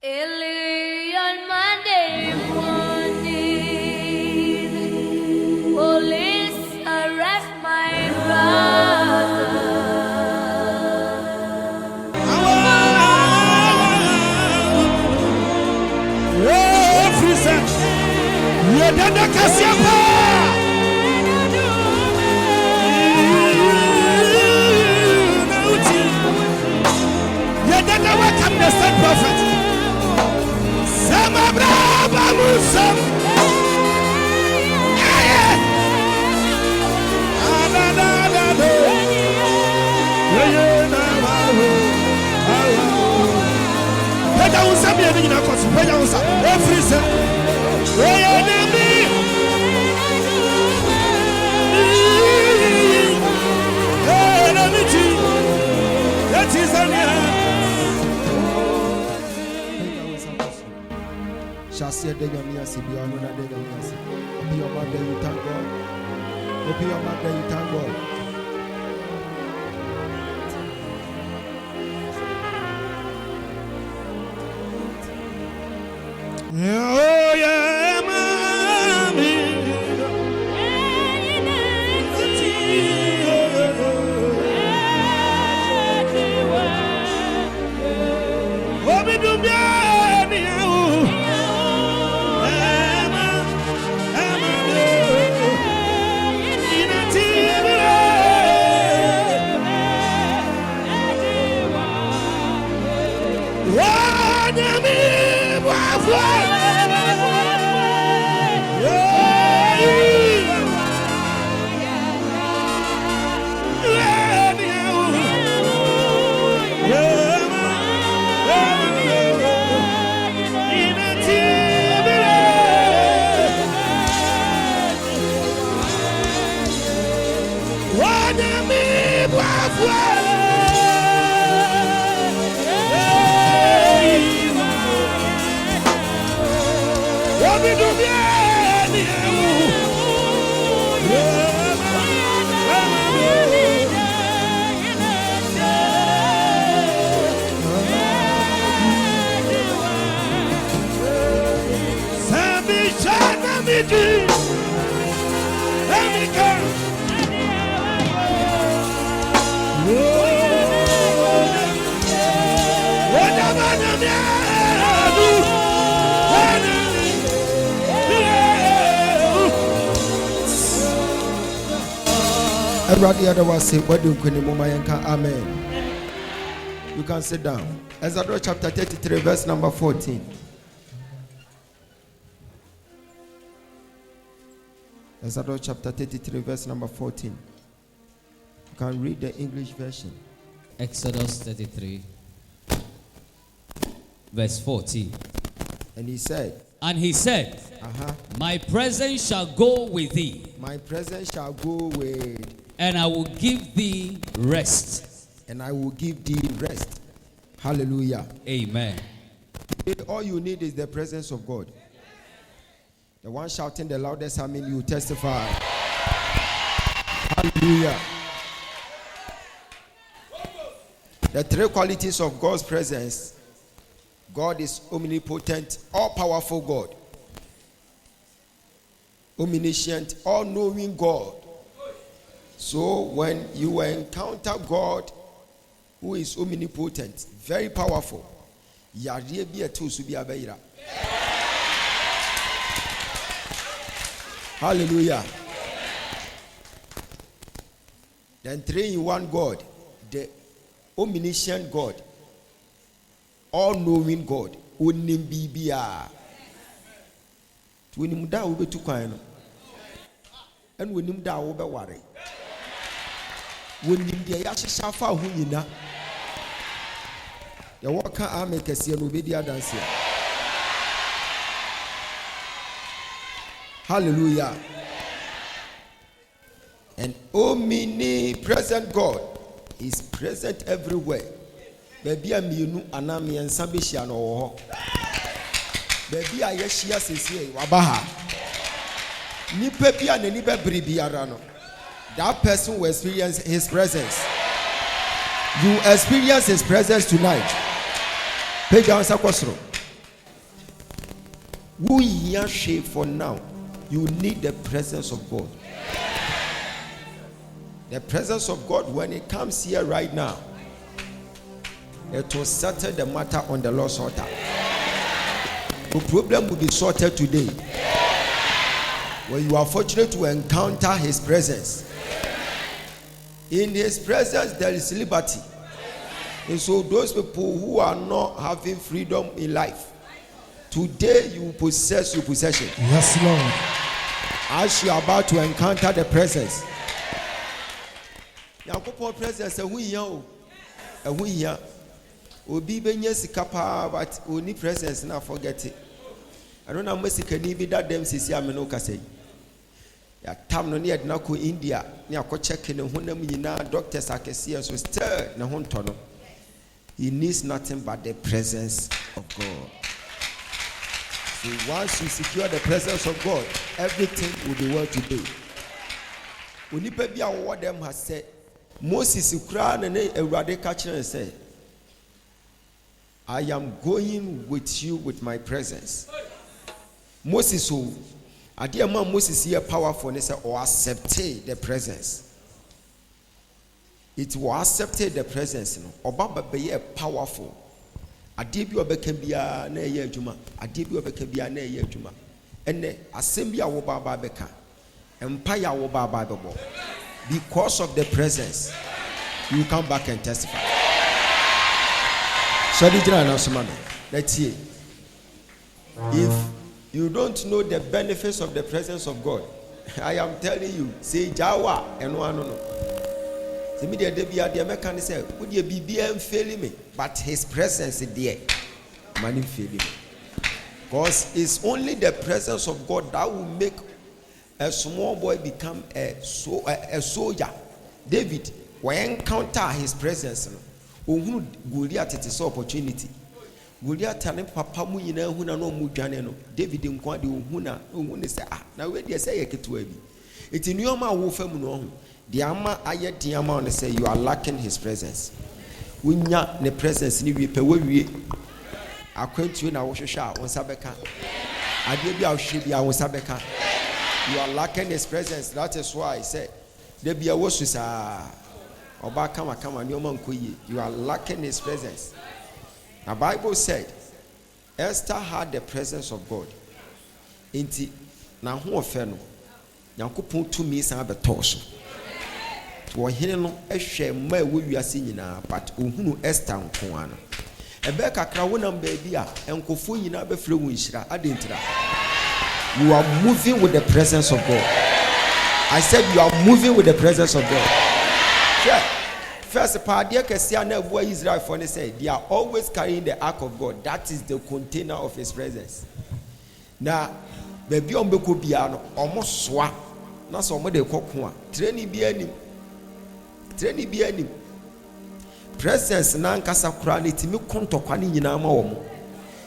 Early on Monday morning, police arrest my brother. Welcome the stand prophet. Sama brava musam. Pega unsa bia ni na kosi. Pega unsa. Efrise. Oya nami. Hey nami ti. That is on Shall de Yamiasi be on another day. Open your mouth, you thank God. Open your mouth, you thank God. Oh, yeah, mommy. Oh, me do me. Amen. You can sit down. Exodus chapter 33, verse number 14. Exodus chapter 33, verse number 14. You can read the English version. Exodus 33, verse 14. And he said, My presence shall go with thee. My presence shall go with. And I will give thee rest. And I will give thee rest. Hallelujah. Amen. All you need is the presence of God. The one shouting the loudest, I mean, you testify. Hallelujah. The three qualities of God's presence. God is omnipotent, all-powerful God. Omniscient, all-knowing God. So when you encounter God, who is omnipotent, very powerful, hallelujah. Then 3-in-1 God, the omniscient God, all-knowing God, onim bibia. When da wo betu kwan no, and when da wo be ware. When de ya hyehyɛ fa ho nyina. Ya waka ame kese no be dia dance. Hallelujah. And omnipresent God is present everywhere. Baby amienu anami ensa be hia no wo ho. Baby a yehia sese wabaha. Nipa bia na nipa bribiara no. That person will experience his presence. You experience his presence tonight. Page down Sakosro. Who here shape for now? You need the presence of God. The presence of God, when it comes here right now, it will settle the matter on the Lord's altar. The problem will be sorted today. When you are fortunate to encounter His presence, in His presence there is liberty. And so those people who are not having freedom in life, today you possess your possession. Yes, Lord. As you are about to encounter the presence. Yankopon presence ehu iya obi benye sika pa but oni presence na forget it. I don't know musika ni bi that them sisi ameno kase. Ya tam no ne na ko India ne akọ check ne honam nyina doctors akese so still ne ho nto no. He needs nothing but the presence of God. So once you secure the presence of God, everything will be well today. Onipa bia wo dem has said Moses kura na Ewurade ka kire say, I am going with you with my presence. Moses so adema Moses here powerful and say or accepted the presence. It will accept the presence no. Oba be powerful. Ade bi obeka bia na eye adwuma. Ade bi obeka bia na eye adwuma. Ene asem bia wo baba beka. Empire wo baba bebo. Because of the presence, you come back and testify. So let's see. If you don't know the benefits of the presence of God, I am telling you, say Jawa and one no. The media the American say, would you be failing me? But His presence is there. Man failing me. Because it's only the presence of God that will make a small boy become a soldier. David, when encounter His presence, Goliath it is opportunity. Goliath and papa mu nyina hu na no mu dwane no. David nkwa de hu na say na we dey say yeketo abi. Iti nuoma wo fam no ho. The ama aye diama on say you are lacking His presence. Wunya ne presence ni wie pe wie. Akwantu na wo hwehwe a won sabeka. Ade bi a wo hwe bi a won sabeka. You are lacking His presence. That is why I said, there be a wosusa. Oba kama nyoma nkoyi. You are lacking His presence. The Bible said, Esther had the presence of God. Inti na ho ofe no. Yankopon tumi san betoso. Wo hene no ehwe ma ewo wiase nyina but ohunu Esther nko ano. Ebe kakra wonam ba bia enkofo nyina be frɛ wo nhira adentira. You are moving with the presence of God. I said you are moving with the presence of God. Yeah. First part, dear Christian, Israel for say they are always carrying the ark of God. That is the container of His presence. Now, baby on beko biano almost swa. Na so mo de kokko a. Training bi anim. Presence na nkasa kura ne timi kontokwa ne nyina ma wo mo.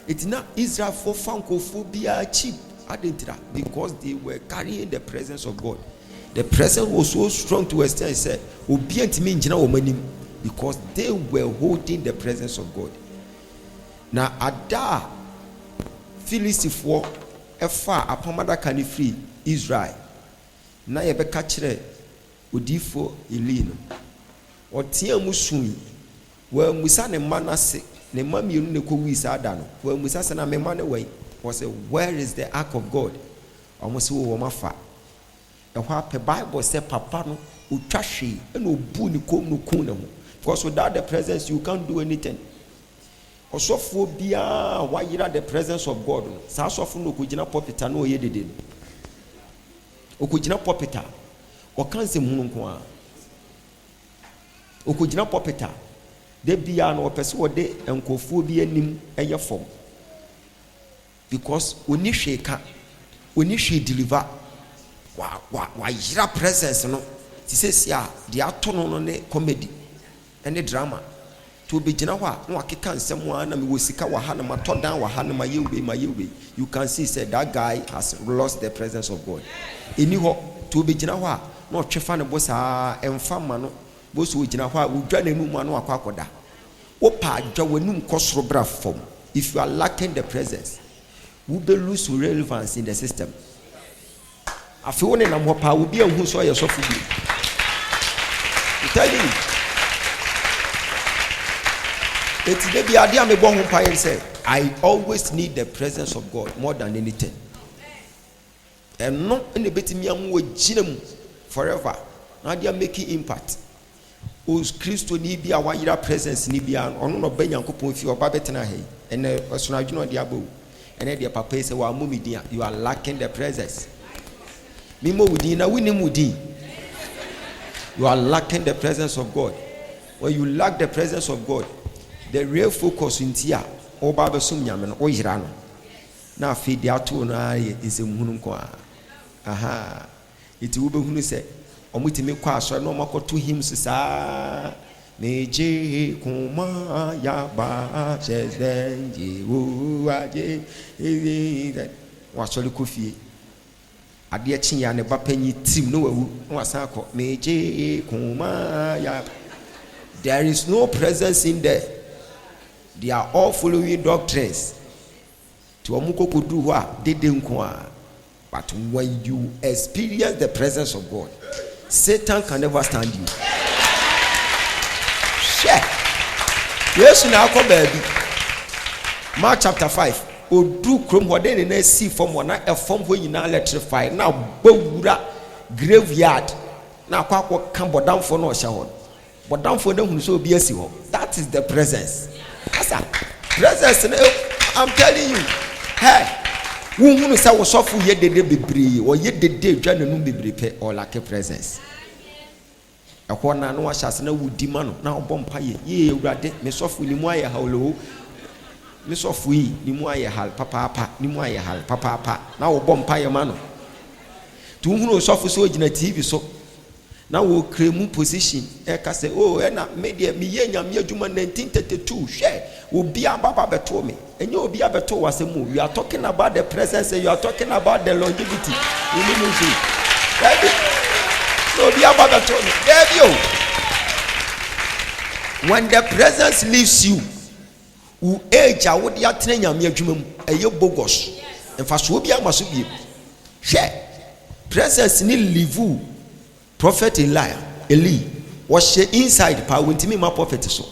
Etina Israel for fankophobia cheap. Because they were carrying the presence of God. The presence was so strong to extend said, because they were holding the presence of God. Now Ada Philistine for efa apamada can free Israel. Na yebe kachire odifo Eeeiii no. Otia musun we musa ne manase ne mamienu ne ko wisa ada no. We musa se na me mane we was say, where is the ark of God? Almost wo mafa. The Bible say papa no utwashi and obu ni kom no kun ho. Because without the presence you can't do anything. Osofo bia wayira the presence of God. Sa osofo no kugina popita no ye dede. Okugina popita. Okanse mu nko a. Okugina popita. De bia no opese wo de enkofo bi anim eye fom. Because oni hweka oni hwe deliver wa yira presence no ti sesia de ato no ne comedy ene drama to be gina hwa na wakeka nsem wa na me wosika wa ha na matodan wa ha na mayewbe you can see said that guy has lost the presence of God eni ho to be gina hwa na otwefa ne bosa emfa ma no boso gina hwa udwa na enu mu na akwakoda wo pa adwa wanum kosoro bra fom. If you are lacking the presence, will be lose relevance in the system. I feel when I'm what will be a who saw yourself for you. Tell you. It's maybe I am a born umpire and say, I always need the presence of God more than anything. And not in the bit me am forever. Now they are making impact. Os Christo ni bia wa yira presence ni bia ono no ba Nyankopon fi oba betena he ene osuna adwuno de abo ene de papa say wa mumi dia you are lacking the presence mimo wudi na wini mudi you are lacking the presence of God. When you lack the presence of God, the real focus in tia oba besum nyame no oyira no na afi dia to no is ehunu ko aha iti wo behunu say omutimi kwa asore no makoto hymns saa meje kuma ya ba jezenji wo aje wasole kofie ade chi ya ne ba panyi tim no wawu wasan akọ meje kuma ya. There is no presence in there. They are all following doctrines to omukokodu ho a dede nko a. But when you experience the presence of God, Satan can never stand you. Share. Yes, now come baby. Mark chapter 5. Odu krom ho den na see from one a form when you now electrify. Now bowura graveyard. Now kwakwo kan bodam for no sha ho. Bodam for dem hu so obi asi ho. That is the presence. Asa. Presence I'm telling you. Hey. Who say was off ye de bebre or ye de dwa nanu bebre pe or like presence. Akona no ashas na wudi ma no na obom paye ye ewurade me sofu ni mu aye hawlo me sofu yi ni mu aye hal papa ni mu aye hal papa na obom paye ma no tu hunu sofu so gina TV so na wo kremu position e ka say oh e na media me ye nyam ye adwuma 1932 hwe obi ababa beto me enye obi abeto wasemu. You are talking about the presence, you are talking about the longevity. You need to see so obi ababa beto me there you. When the presence leaves you, u age a wo de atena nyam ye adwuma mu eye bogus emfa so obi amaso bi hwe presence ni leave you. Prophet Eli was inside power ntimi ma prophet so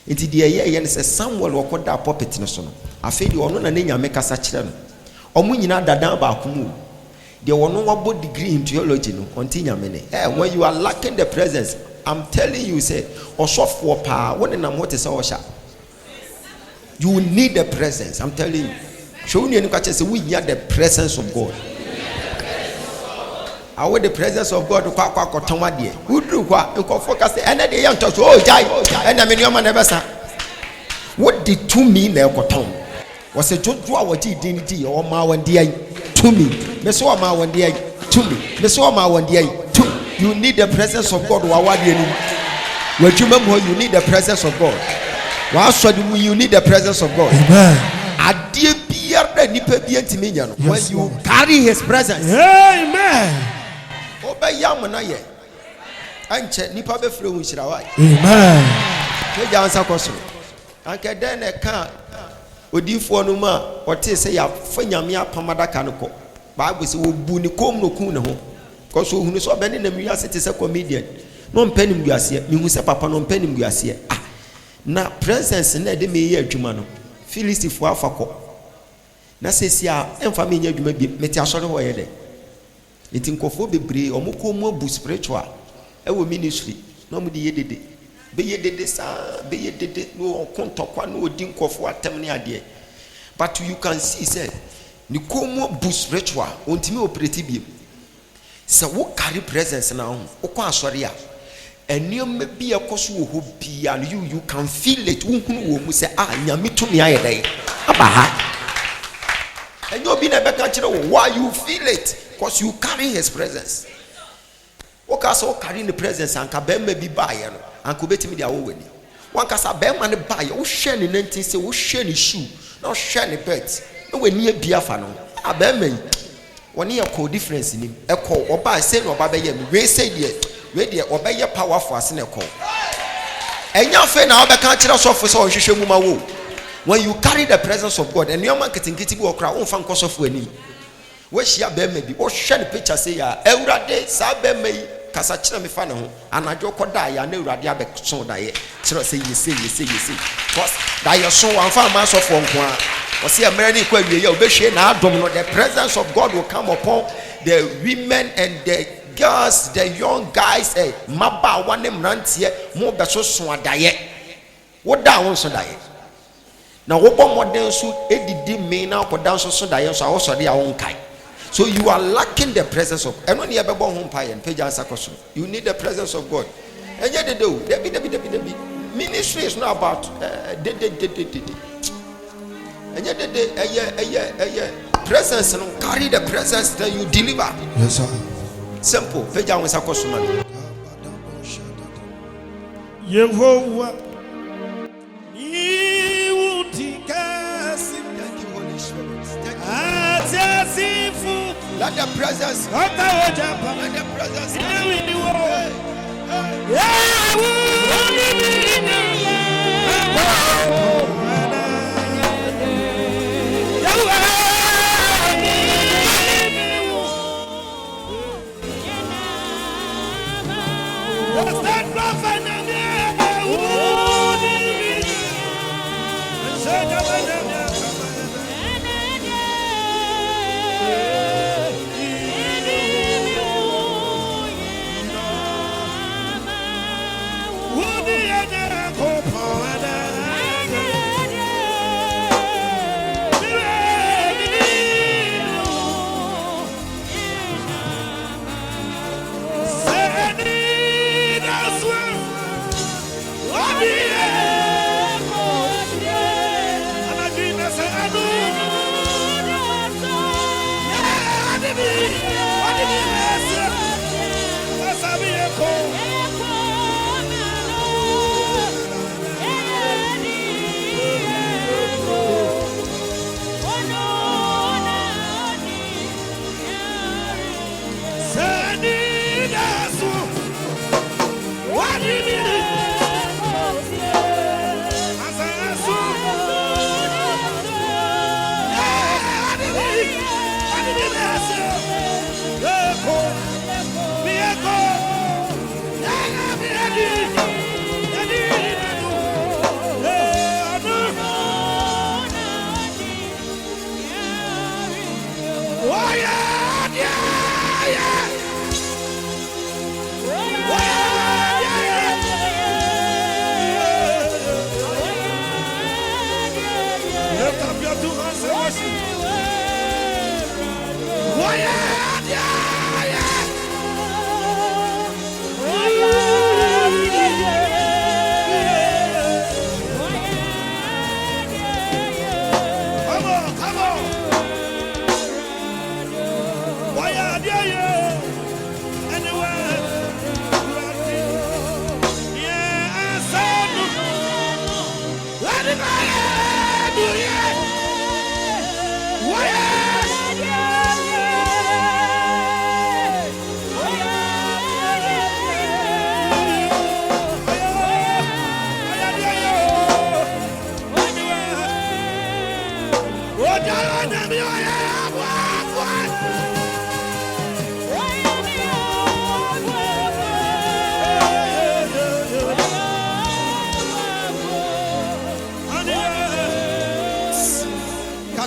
enti de ye ne say Samuel wakoda prophet no so no afi de ono na nyame kasa kire no omu nyina dadan ba akumu de ono wabo degree in theology no onti nyame ne when you are lacking the presence, I'm telling you say osofo pa won na mo te say osha you need the presence. I'm telling you show you ka say we need the presence of God. I want the presence of God to kwa tonwa de who do kwa nko focus and dey yan to so jai and na me no man never sa what did to me na ekoton was a jojo a waji dinity o ma wan de to me me so ma wan de to me me so ma wan de to you need the presence of God wa wa de ni wadwuma mu you need the presence of God wa so you need the presence of God. Amen. Adie biara nipa bi antimi nya no when you carry his presence. Amen. Yam na ye anche nipa be frɛ hu hyirawai. Amen. Ke jansa koso anke den e ka odifo no ma ote se ya fa nyame apamadaka no ko Bible se obu ni kom no kun ne ho koso hu ni so be ne na mi ase te se comedian no mpanim guase mi hu se papa no mpanim guase na presence na de me ye adwuma no filistifo afako na sesi a emfa me nya adwuma bi meti asore ho ye de iti nkofo bebre omukọ mu abu spiritual ewo ministry no mu de yedede be yedede sa be yedede no kontokwa no odi nkofo atem ne ade but you can see say ni komu abu spiritual ontimi operate bi se wo carry presence na ho ukọ asori a eniom bi ekoso wo ho bia you can feel it wohunu wo mu say nyame to me ayedai aba ha enyo bi na beka kire wo why you feel it. Because you carry his presence. What also carrying the presence and kabem may be buyer and kubeti me their own. One casa bem and buyer, who share in 19 say, who share the shoe, not share the pets. No way near Biafano. A bem, 1 year code difference in him. A call or by saying or by him. We say, ready or by your power for us in a call. And your friend now the country of office or Shishamuma. When you carry the presence of God, and your man getting kitty or crowd, on fan cost of winning. Where she have been maybe, or share the picture say, every day, Sabe may Casachina me fan home, and I joke or die, I know Radiabec so die. So say, you see. Because that your son, one farm mass of one quan, or see a many query, the presence of God will come upon the women and the girls, the young guys, Maba, one name runs here, more beso swan diet. What down so diet? Now, what more than so, Eddie may now put down so diet, so also their own kind. So you are lacking the presence of, and when you have a born home pie and page answer question, you need the presence of God. And yet they do, Debbie. Ministry is not about, and yet presence and carry the presence that you deliver. Yes, sir. Simple. Page answer question. Yehovah. Let the presence. Let the presence.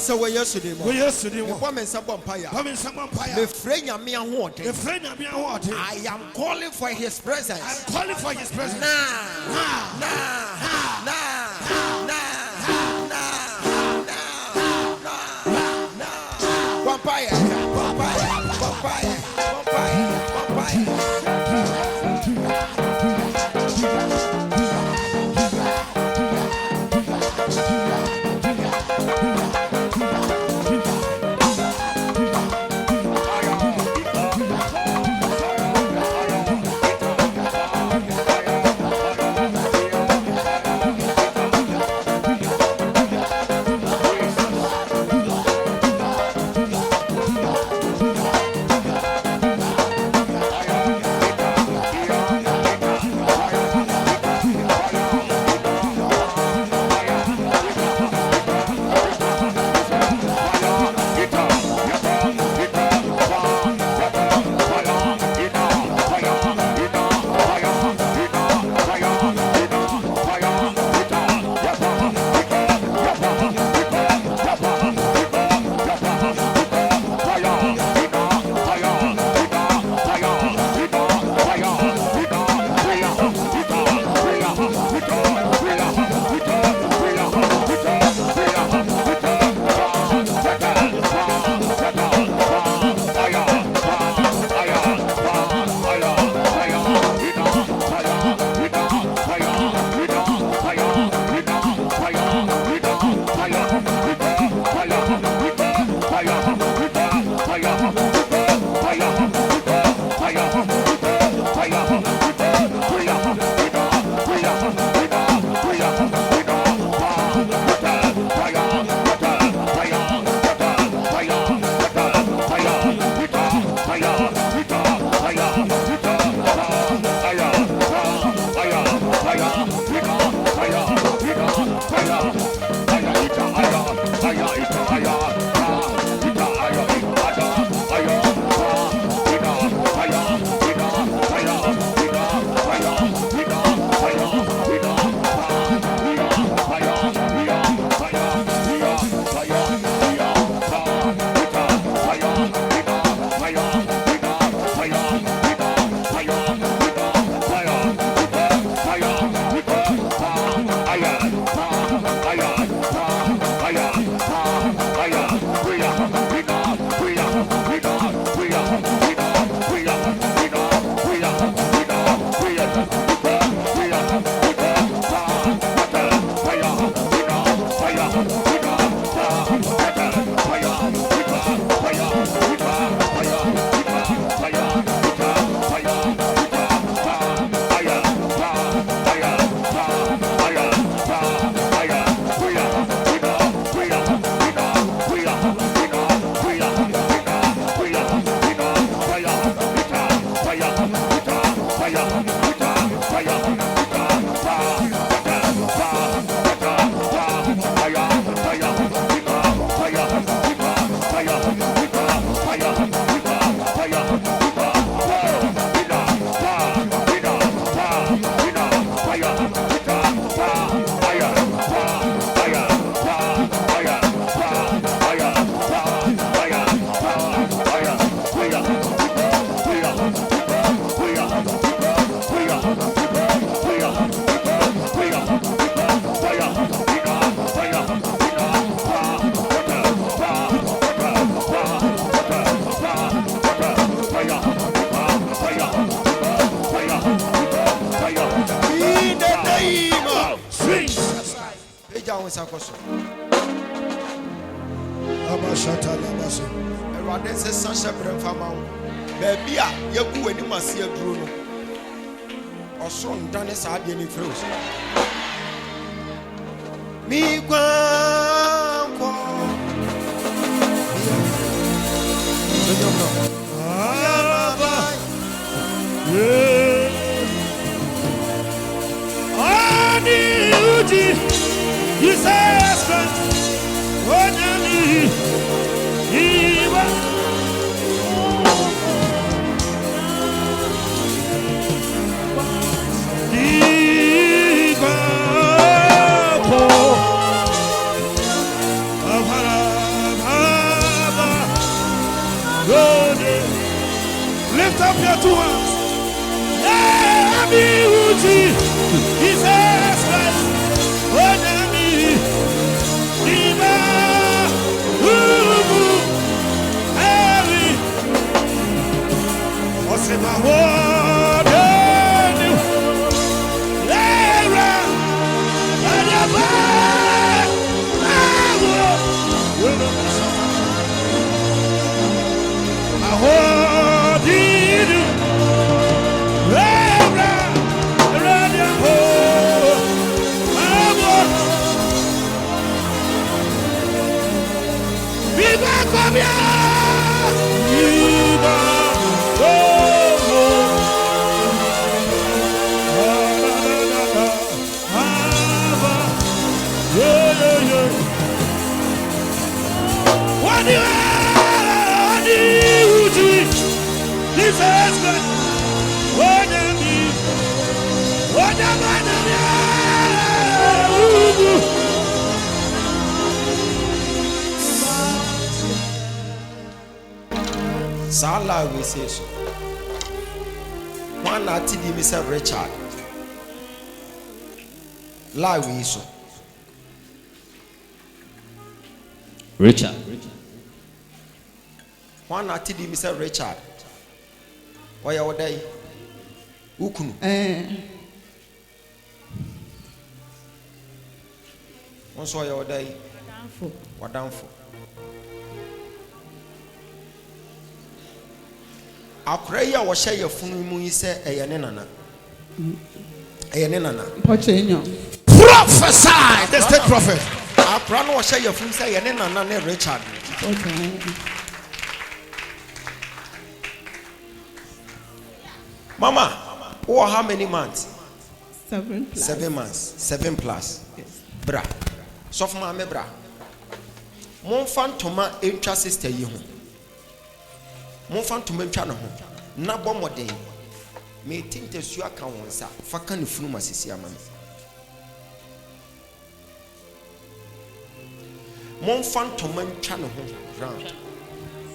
So we yesterday. I am calling for his presence. I'm calling for his presence. Sakoso. Abashata Labaso. Erade se Sasha Bremfama. Baby, Yaku and Masia Bruno. Or son, Danis Adian Frozen. Me Guanco. Lift up your two hands. Yeah, Jesus Christ. Oh, Nami. Iba. Ubu. Harry. Osema Wode. Lera. Ogyaba. Sala we say so. One at Mr. Richard. La we so. Richard. One at Mr. Richard. Why are they? Ukunu. One saw your day. What down for? Akraya wa share your phone mu yi se eyene nana. Eyene nana. Prophesy, the state prophet. Akra no wa share your phone say eyene nana ne Richard. Mama, oh how many months? 7 plus. 7 months. 7 plus. Yes. Bra. So for my bra. Mon fan toma entwa sister yi ho. Mon fan toma ntwa no ho. Na bɔ mɔden. Me tinte su aka won sa. Fa ka ne funu masisi ama me. Mon fan toma ntwa no ho. Round.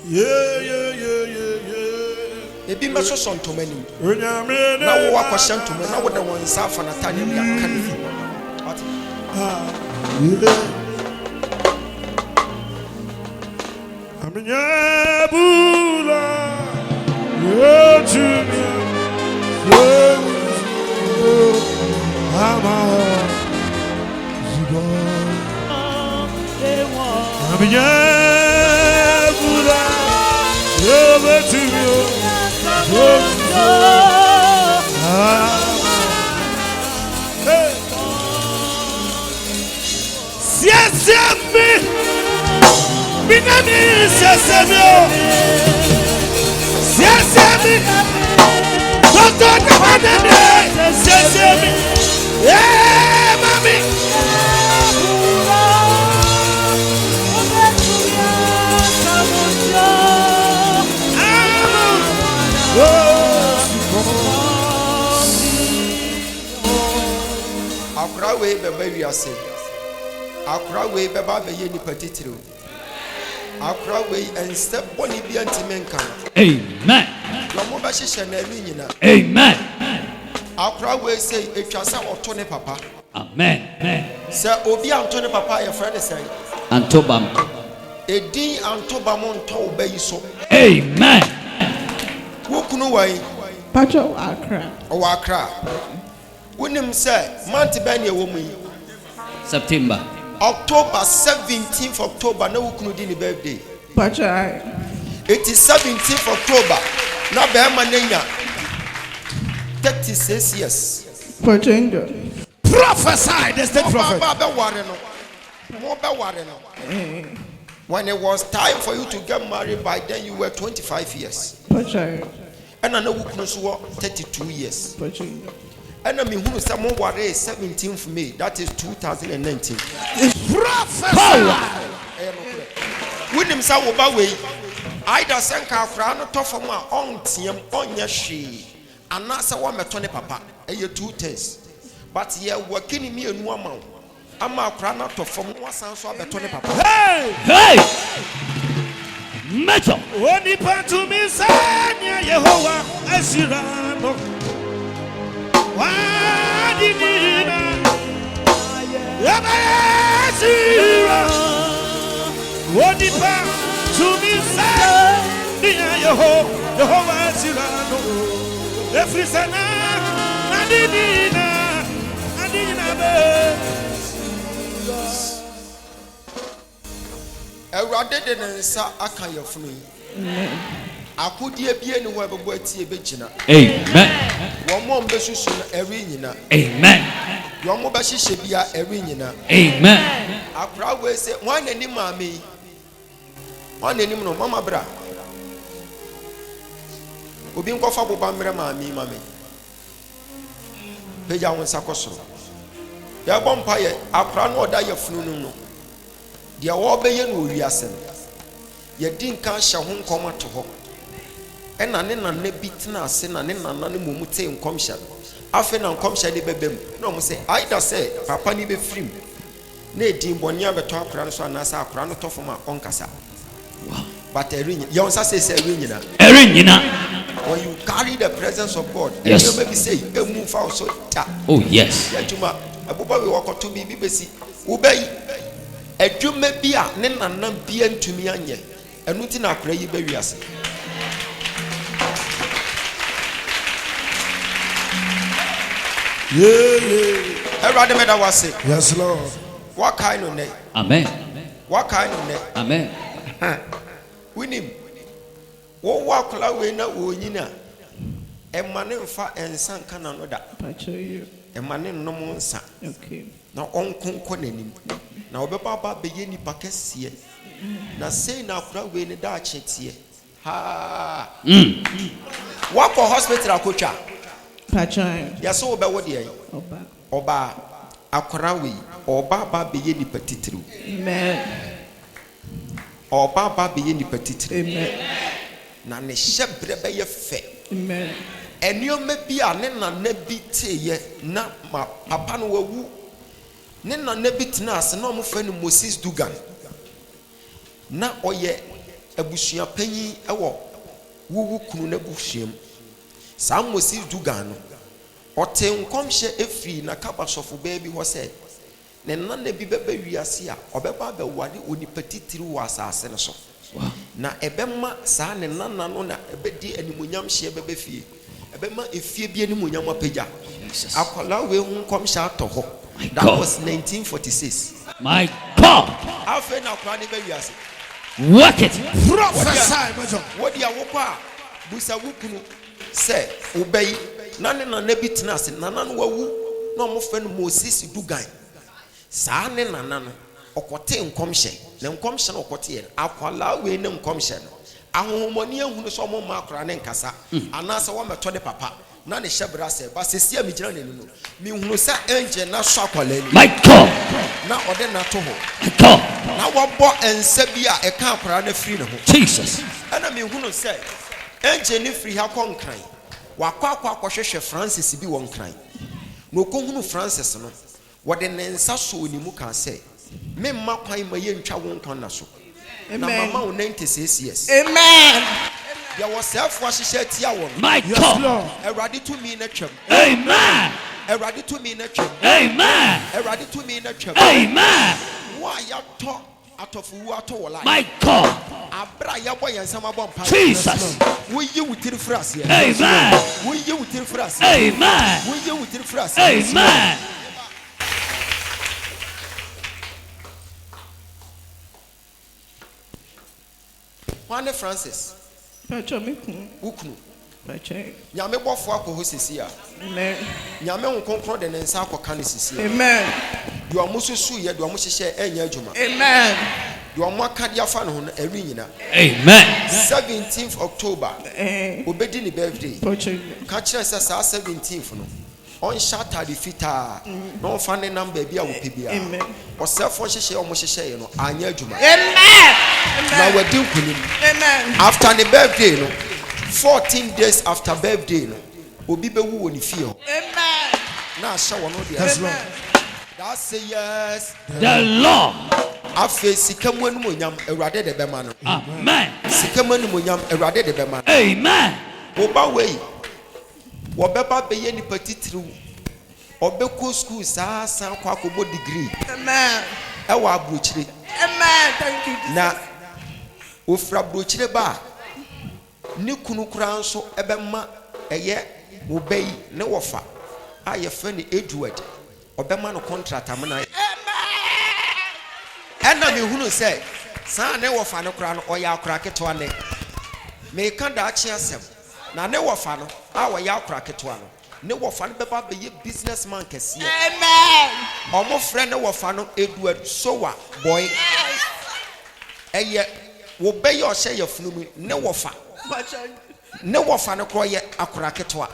Yeah. Ebi meso so ntoma nim. Na wo akɔhyɛ ntoma na wo de won sa fa na tane bi aka ne funu. Aminyabula, Akra we beba wiase. Akra we beba be ye nipa titiro. Akra we ense boni bi antimenka. Amen. Lomo ba hihye na anu nyina. Amen. Akra we say etwasa oto ne papa. Amen. Se obi anto ne papa ye friend say. Antobam. Edin antoba mo nto obayi so. Amen. Wokunu wai. Pacho Accra. O Accra. Wonim say month ba ne wo mu yi. September. October 17th October na wukunu di ni birthday. Pacha. It is 17th October. Na be ma nenya 36 years. Pacha. Prophesy, the state prophet. When it was time for you to get married, by then you were 25 years. Pacha. And I know who 32 years. Pacha. And I mean, who is someone who 17th May, that is 2019. Prophesy. William Sawabawe, either Sanka Frano Tofama on Tiam on Yashi, and Nasa Wamatone Papa, a year 2 tests. But ye working in me and woman. I'm a crana to from one sound so Betone Papa. Hey! Hey! Metal! When he put to me, Sanya Yehovah, Asirano. Why did he what did to me, Sanya Yehovah, Asirano. Every sana, Nadina. Erade de nsa aka yefunu. Akodie bie ne ho abebo atie begina. Amen. Wo mo mbesusu na eri nyina. Amen. Wo mo ba hihye bia eri nyina. Amen. Akra we se wan nani maame. Wan nani no mama bra. Obi nkofa boba mre maame mame. Peja won sakosoro. Ya bompa ye akra no oda yefunu no. Dia wo beye no wiase no ye din kan hye ho nkoma to ho ena ne na na bitna ase na ne na na ne momu te nkomhya afi na nkomhya ne bebem na mo se aida se papa ni be frim na edin boni abeto akra no so anasa akra no tofo ma onkasa but erinyi ye onsa se erinyina when you carry the presence of God yes. You maybe say emu fa so ta oh yes ya tuma abuba we wakoto bi besi ubei adwuma bi a ne nanam bi antumi anye enu ti na akra yi ba wiase everybody made that was it yes Lord what kind of name amen what kind of name amen winim wo wa kula we na wo nyina e mane mfa ensan kana no da Pacha you. e mane no mo nsa Okay. na onkonko nanim na obeba ba beye nipa kese na sei na akura we ne da achetie ha wako hospital akotwa Pacha. yaso obe wo de Oba. oba akura we oba ba beye nipa titiri Amen. oba ba beye nipa titiri Amen. na ne hyebre be ye fe Amen. enioma bi a ne na na bi teye na ma papa no wawu ne na na bi tena ase na mo fa ni Moses Dugan na oye abusua panyi ewo wuwu kunu na busuam sa Moses Dugan no ote nkomhye efri na kabasofo ba bi ho se ne na na bi beba wiase a obeba ba wade onipa titiri wa asase ne so na ebema sa ne nana no na ebedi animunyam hye beba fie ebema efie bi animunyam apagya akwala we hu nkomhye atoho that was 1946 my God afa na kwa ne ba wiase work it prophesy major what dia wokwa busa wukunu se obey na ne na bi tena ase nana no wawu na mo fa no Moses Dugan sa ne nana no okote nkomhye na nkomhye no okote akwala we ne nkomhye no ahohomoni ehunu so mo makora ne nkasa anasa wo meto de papa na ne hyebra se ba sesi a migina ne no mi hunu sa angel na so akwala ni my God na ode na to ho my God na wo bo ensa bi a e ka akwara na free ne ho Jesus ana mi hunu se angel ni free ha konkran wakwa hwehwe Francis bi won kran no ko hunu Francis no wode ne nsa so ni mu ka se me mma kwan ma ye ntwa won kan na so na mama wo 96 years Amen. there was self hyehyɛ tia won my God Erade to me na twam amen Erade to me na twam amen Erade to me na twam amen wa ya to atofu wu ato wala my God abra ya boy ensam abon pa Jesus wo yi wutiri frase amen wo yi wutiri frase amen wo yi wutiri frase amen Juan Francis. Pacho me kun. Ukunu. Pacho. Nyame bofo akọ sisi a. Amen. Nyame nkonkron de ne nsa akọ kan sisi. Amen. Do amususu ye do amuhyehyɛ enya adwuma. Amen. Do amuaka de afa no ho ɛri nyina. Amen. 17th October. Obedi ni birthday. Pacho. Ka kyerɛ sɛ saa 17th no. On shata de fita. No fa ne number bia wo pebia. Amen. Osefo hyehyɛ o mo hyehyɛ no anya adwuma. Amen. Na wadi nkunim. Amen. After the birthday no 14 days after birthday no obi bewu wɔ ne fie ho. Amen. Na ahye wɔ no de. Amen. That say yes. The Lord. Afe sikamu enumonyam Awurade de bema no. Amen. Sikamu enumonyam Awurade de bema no. Amen. Oba wei. Wo beba beye ni petitru. Obeko school saa san kwa kobo degree. Amen. E wa abrochire. Amen. Thank you. Na ofra abrochire ba. Ni kunu kura nso ebema eye wo bai ne wofa. A ye fe ni Edward. Obema no contract amana. Amen. Ena me hunu se saa ne wofa no kura no oya akura keto ne. Me ka da achi asem. Na ne wofa no a oya akura keto no. Ne wofa no beba be ye businessman kese. Amen. Omo frɛ ne wofa no Edward Sowa boy. Eye wo be ye ohye ye funumi ne wofa. Pacho. Ne wofa no kro ye akura keto a.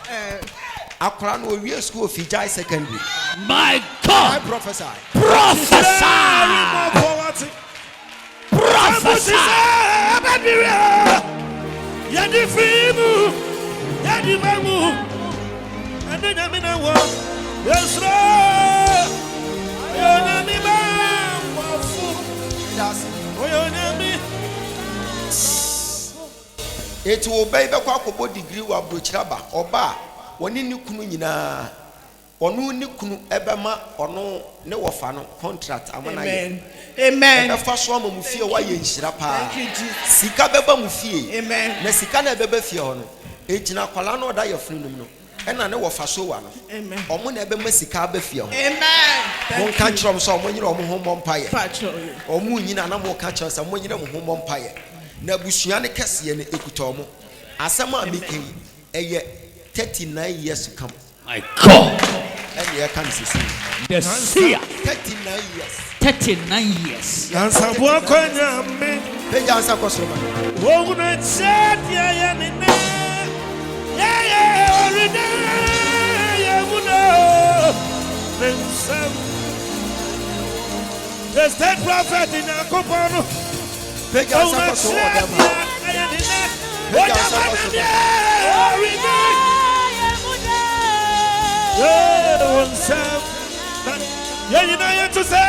Akura no owie school of Ijai secondary. My I God. prophesy. Prophesy. Prophesy. Yadi fimu, yadi mamu, ande nyamina wo, yesro, oyonami ba, wafu, oyonami. It will be kwa kobo degree wa brochiraba oba woni ni kunu nyina onu ni kunu ebema ono ne wofa no contract amana ye. Amen. Amen. E fa so amamu fie wa ye nhira pa. Thank you, Jesus. Sika beba mu fie. Amen. Na sika na beba fie ho no e gina kwala na oda ye funum no e na ne wofa so wa no. Amen. Omo na ebe ma sika ba fie ho. Amen. Mon ka kyerem so omo nyira omo ho mompa ye. Pacho. Omo nyina na mo ka kyerem so omo nyira mo ho mompa ye. Na busua ne kese ne ekuta omo. Asem a mekei eye 39 years to come. My God. And you can see The Seer. 39 years. 39 years. Yansa bua konya me, Page answer question. wo na chat ya nina, ya orida, ya muno, nensam. The state prophet in Akopono, Page wo answer na question. chat ya nina, Ogyaba na orida. Yeyina yetu se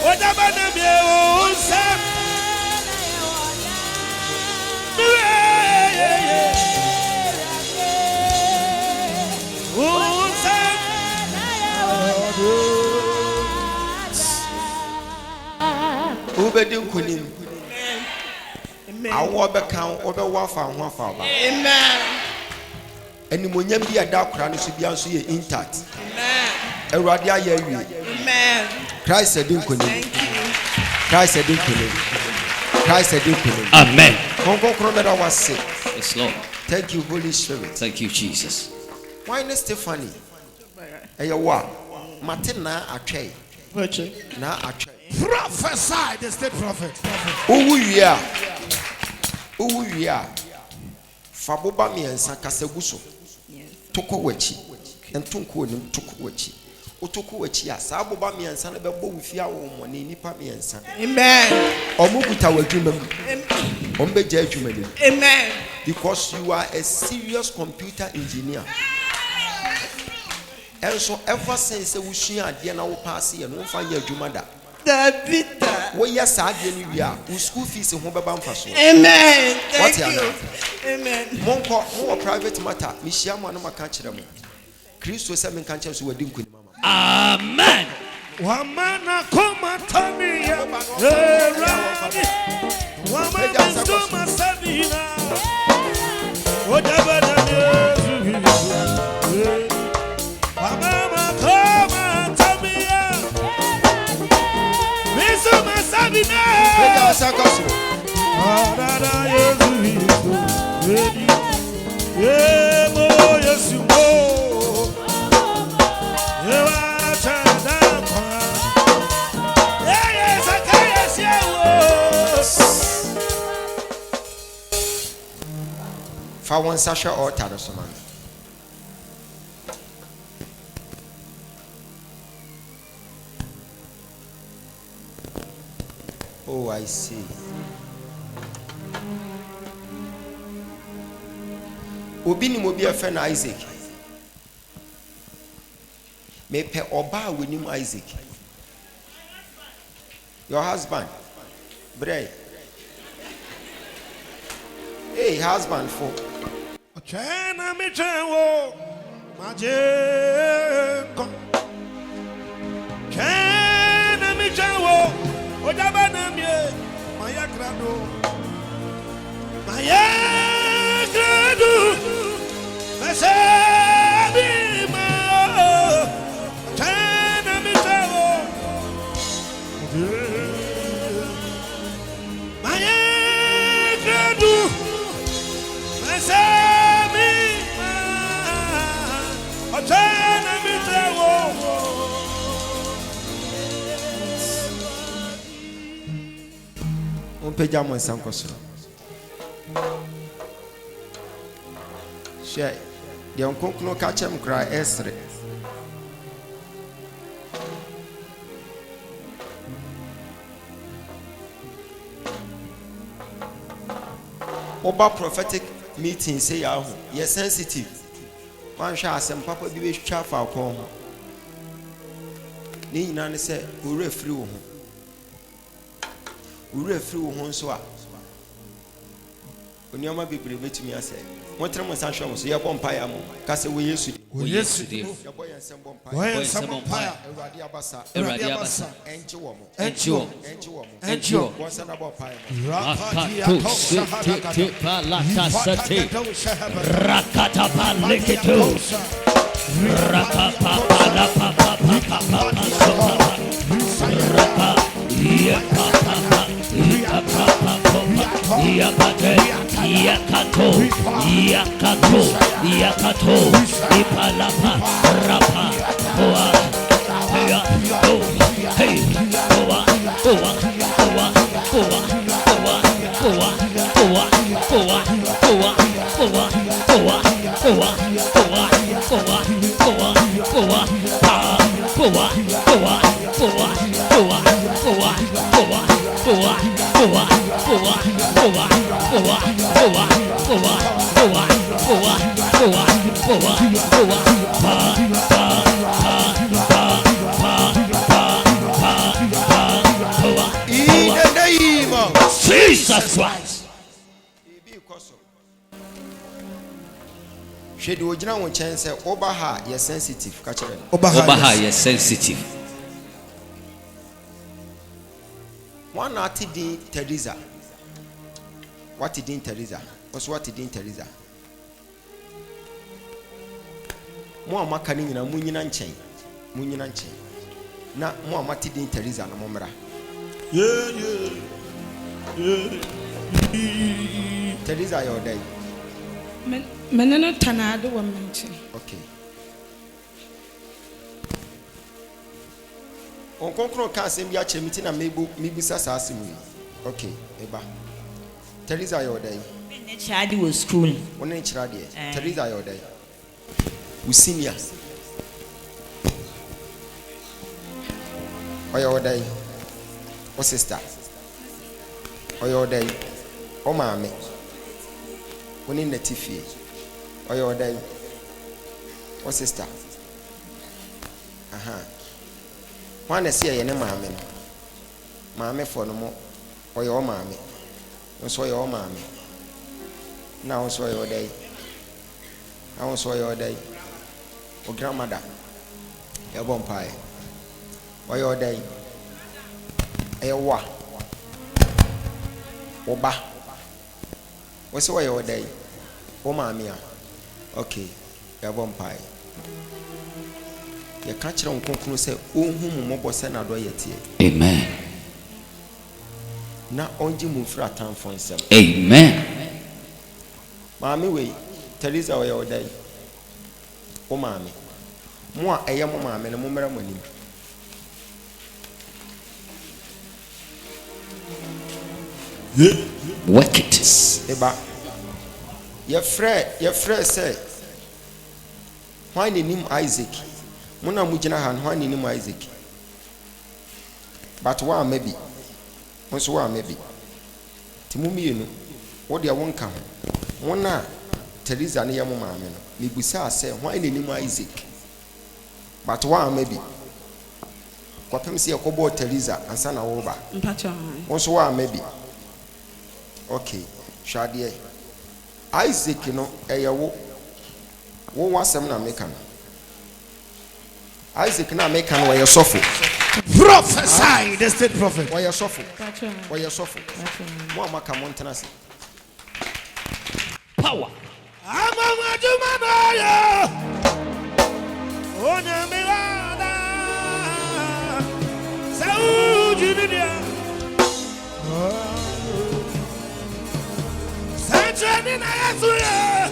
Ogyaba na bie onsa Ubedi nkunim. Amen. Awo beka obe wafa ho afa ba. Amen. Animonyam bi ada akora no so bia nso ye intact. Amen. Awurade aye awie. Amen. Christ edi nkunim. Thank you. Christ edi nkunim. Christ edi nkunim. Amen. Konkokro beda wase. Yes, Lord. Thank you Holy Spirit. Thank you, Jesus. Why ne Stephanie? Eye wa. Matina atwe. Pacho. Na atwe. prophesy the state prophet. Uwu wia. Faboba miensa kaseguso. Toko wachi. Entunko onim toko wachi. Otoko wachi a saa boba miensa na bebo wufia wo mo ne nipa miensa. Amen. Omuguta wadwuma mu. Ombeja adwuma ni. Amen. Because you are a serious computer engineer. And so ever since we share ade na wo pass ye no fa ye adwuma da. Davida. Wo yes ade ni wi a wo school fees ho beba mfa so. Amen. Thank What you. Amen. Monko mo private matter mi hia mo no maka kire mo. Kristo se men kan kire so wadi nkuni mama. Amen. Wamana koma tamia, wamana stoma sabina, Ogyaba na wamana koma tamia, misuma sabina. Pega essa canção. Fa one sasha altar or something. Oh, I see. Obi ni mo bi afa na Isaac. Me pe oba we ni Isaac. Your husband. Bray. Hey, husband for. Chana mi chanwo majenko. Chana mi chanwo Ogyaba na mie maya grado. Maya grado. Mesabi ma. Chana mi chanwo. Maya grado. Mesabi. Peja mo nsanko so. Shey, de onkonkno ka chem kra esre. Oba prophetic meeting say ya ho, ye sensitive. Wan hwa asem papa bi be twa fa akon ho. Ni nyina ne se ore free wo ho. Ure free wo ho so a onioma bebre betumi ase motre mo san hwe mo so ye bompa ya mo ka se wo Yesu ye boy ensem bompa wo ensem bompa Ewurade abasa enche wo mo wo san na bompa ya mo rakata paleketo rakapa Yakato, Ipalapa, Rapa, Oa, hey, Oa, in the name of Jesus Christ. Shedi ogina won chen se oba ha ye sensitive ka kire Obaha is sensitive. one atidin Teresa. What did Teresa? What's what did Teresa? Mo amaka ni nyina munyina nchen. Na mo amati din Teresa na momra. Yeah. Teresa your day. Meneno tanado wa menche. Okay. On konkro kan sem bia chemiti na mebusa saasimu. Okay, eba. Teresa your day. Me chadi was school. One chirade. Teresa your day. We senior. Oyo day. O sister. Oyo day. O maame. One in the TV. Oyo day. O sister. Aha. One see ye ne maame. Maame for no mo. Oyo maame. So your maame. Now so your day. I so your day. O grandmother. Your bompire. Or your day. Ewa. Oba. What's your day? O mamia. Okay. Your bompire. You catch on conclude say, oh, whom mobile send out. Amen. na onji mu fra atamfo nsem. Amen. Maame we Teresa oye odai. O maame. Mo a eye mo maame ne mo mera mo nim. Work it. Eba. Your friend say, why the name Isaac? Muna mujina han why the name Isaac? But why maybe? Once why maybe? Timumi no. What they won't come. Muna Teresa ne yamu maame no. Me busa say why the name Isaac? But why maybe? Kwapem se yakobo Teresa ansa na wo ba. Mpacho. Once why maybe? Okay. Shadie. Isaac no wo wasem na meka no. Isaac na meka no ye sofo. Prophesy, the state prophet. Wo ye sofo. Mpacho. Wo ye sofo. Mo amaka montana se. Power. Amama jumanaya. Onya mirada. Saujudia. Sanchani na Yesuya.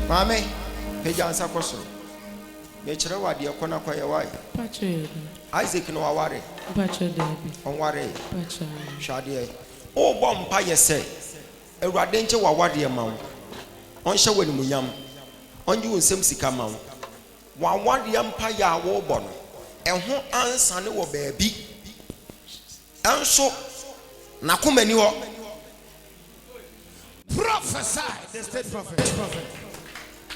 Mame, peja ansa koso. Me chere wade akona kwaye wai. Mpacho. Isaac no waware. Mpacho David. Onware. Mpacho. Shade. O bom pa yese. Ewurade nche wawade ma wo. Onhye wani munyam. Onyi wo nsem sika ma wo. Wawade mpa ya wo bo no. Eho ansa ne wo baabi. Enso na komani ho. Prophesy, the state prophet.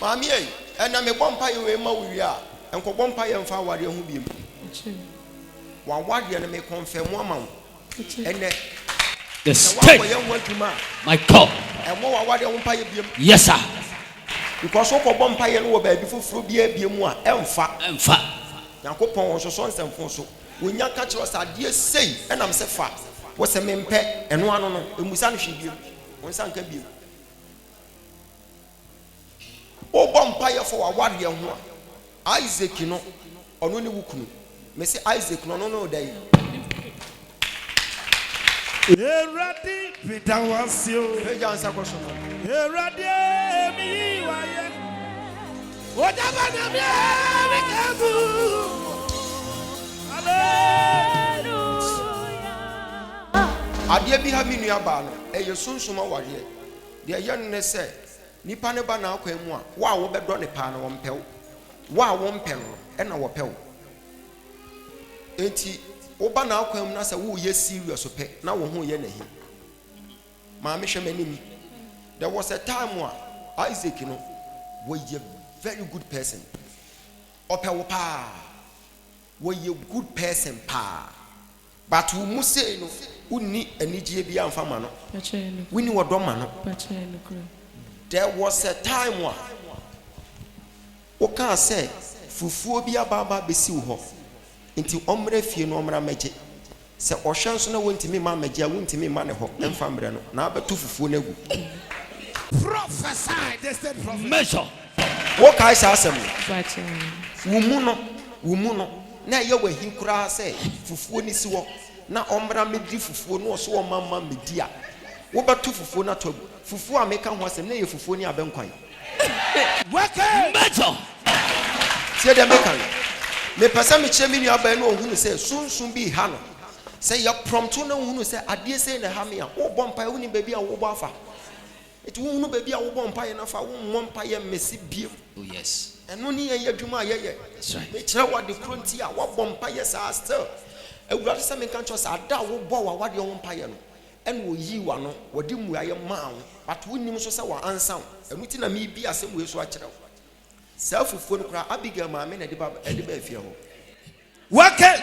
Mami e na me bompa ye we ma wi a enko bompa ye mfa aware ho biem wa wade na me confirm ama wo ene The wa state. ye ho adwuma My God. e mo wa wade ho mpa ye biem Yes, sir. because wo ko bompa ye no wo ba bi foforo bi abiem a emfa Emfa. yakopon wo so nsemfo so wonya ka kire os ade sei enam se fa wo se me mpe eno ano no emusa no hwe biem won san ka biem o bompa ye for awade ho a Isaac no ono ne wukunu me say Isaac no no dai Eradi pitawasio. peja ansa ko so no Eradi mi waye. Ogyaba na mi kabu. ade bi ha minu aba no eye sunsuma ware de ye ne se nipa ne ba na akwa mu a wa wo bedo ne pa na wo mpew wa wo mpe no e na wo pew enti wo ba na akwa mu na se wo ye serious pe na wo ho ye na hi ma me hwe manim there was a time where Isaac no was a very good person opewo pa was a good person pa but we must say no unni anigye bia mfa ma no wini wodoma no there was a time where o can say fufuo bia baba besi wo ho nti omre fie no omra magye se ohwe nso na wontimi ma magye a wontimi ma ne ho emfa mre no na abeto fufuo na gu Prophesy, the state prophet. Measure. wo kai sa asem wo mu no na ye wahi kura se fufuo ni si wo na omra medi fufuo no so o mamma medi a wo beto fufuo na to fufuo a meka ho asem na ye fufuo ni abenkwan Measure. tie de meka me pesa me che me nua ba no ohunu se sunsun bi ha no se ya prompto na ohunu se ade se na ha me a wo bompa wo ni baby a wo bo afa eti wo hunu baby a wo bompa ye na fa wo mmompa ye mesi biem. Oh, yes. Eno ni ye adwuma ye That's right. me kire wa de kronti a wo bompa ye sa still ewurade se me kan cho sa ada wo bo wa wade wo mpa ye no en wo yi wa no wo de mu aye ma wo but wo nim so se wa ansa wo enu ti na me bi asem we so a kire wo selfufuo no kura Abigail ma me na de ba afie ho Work it.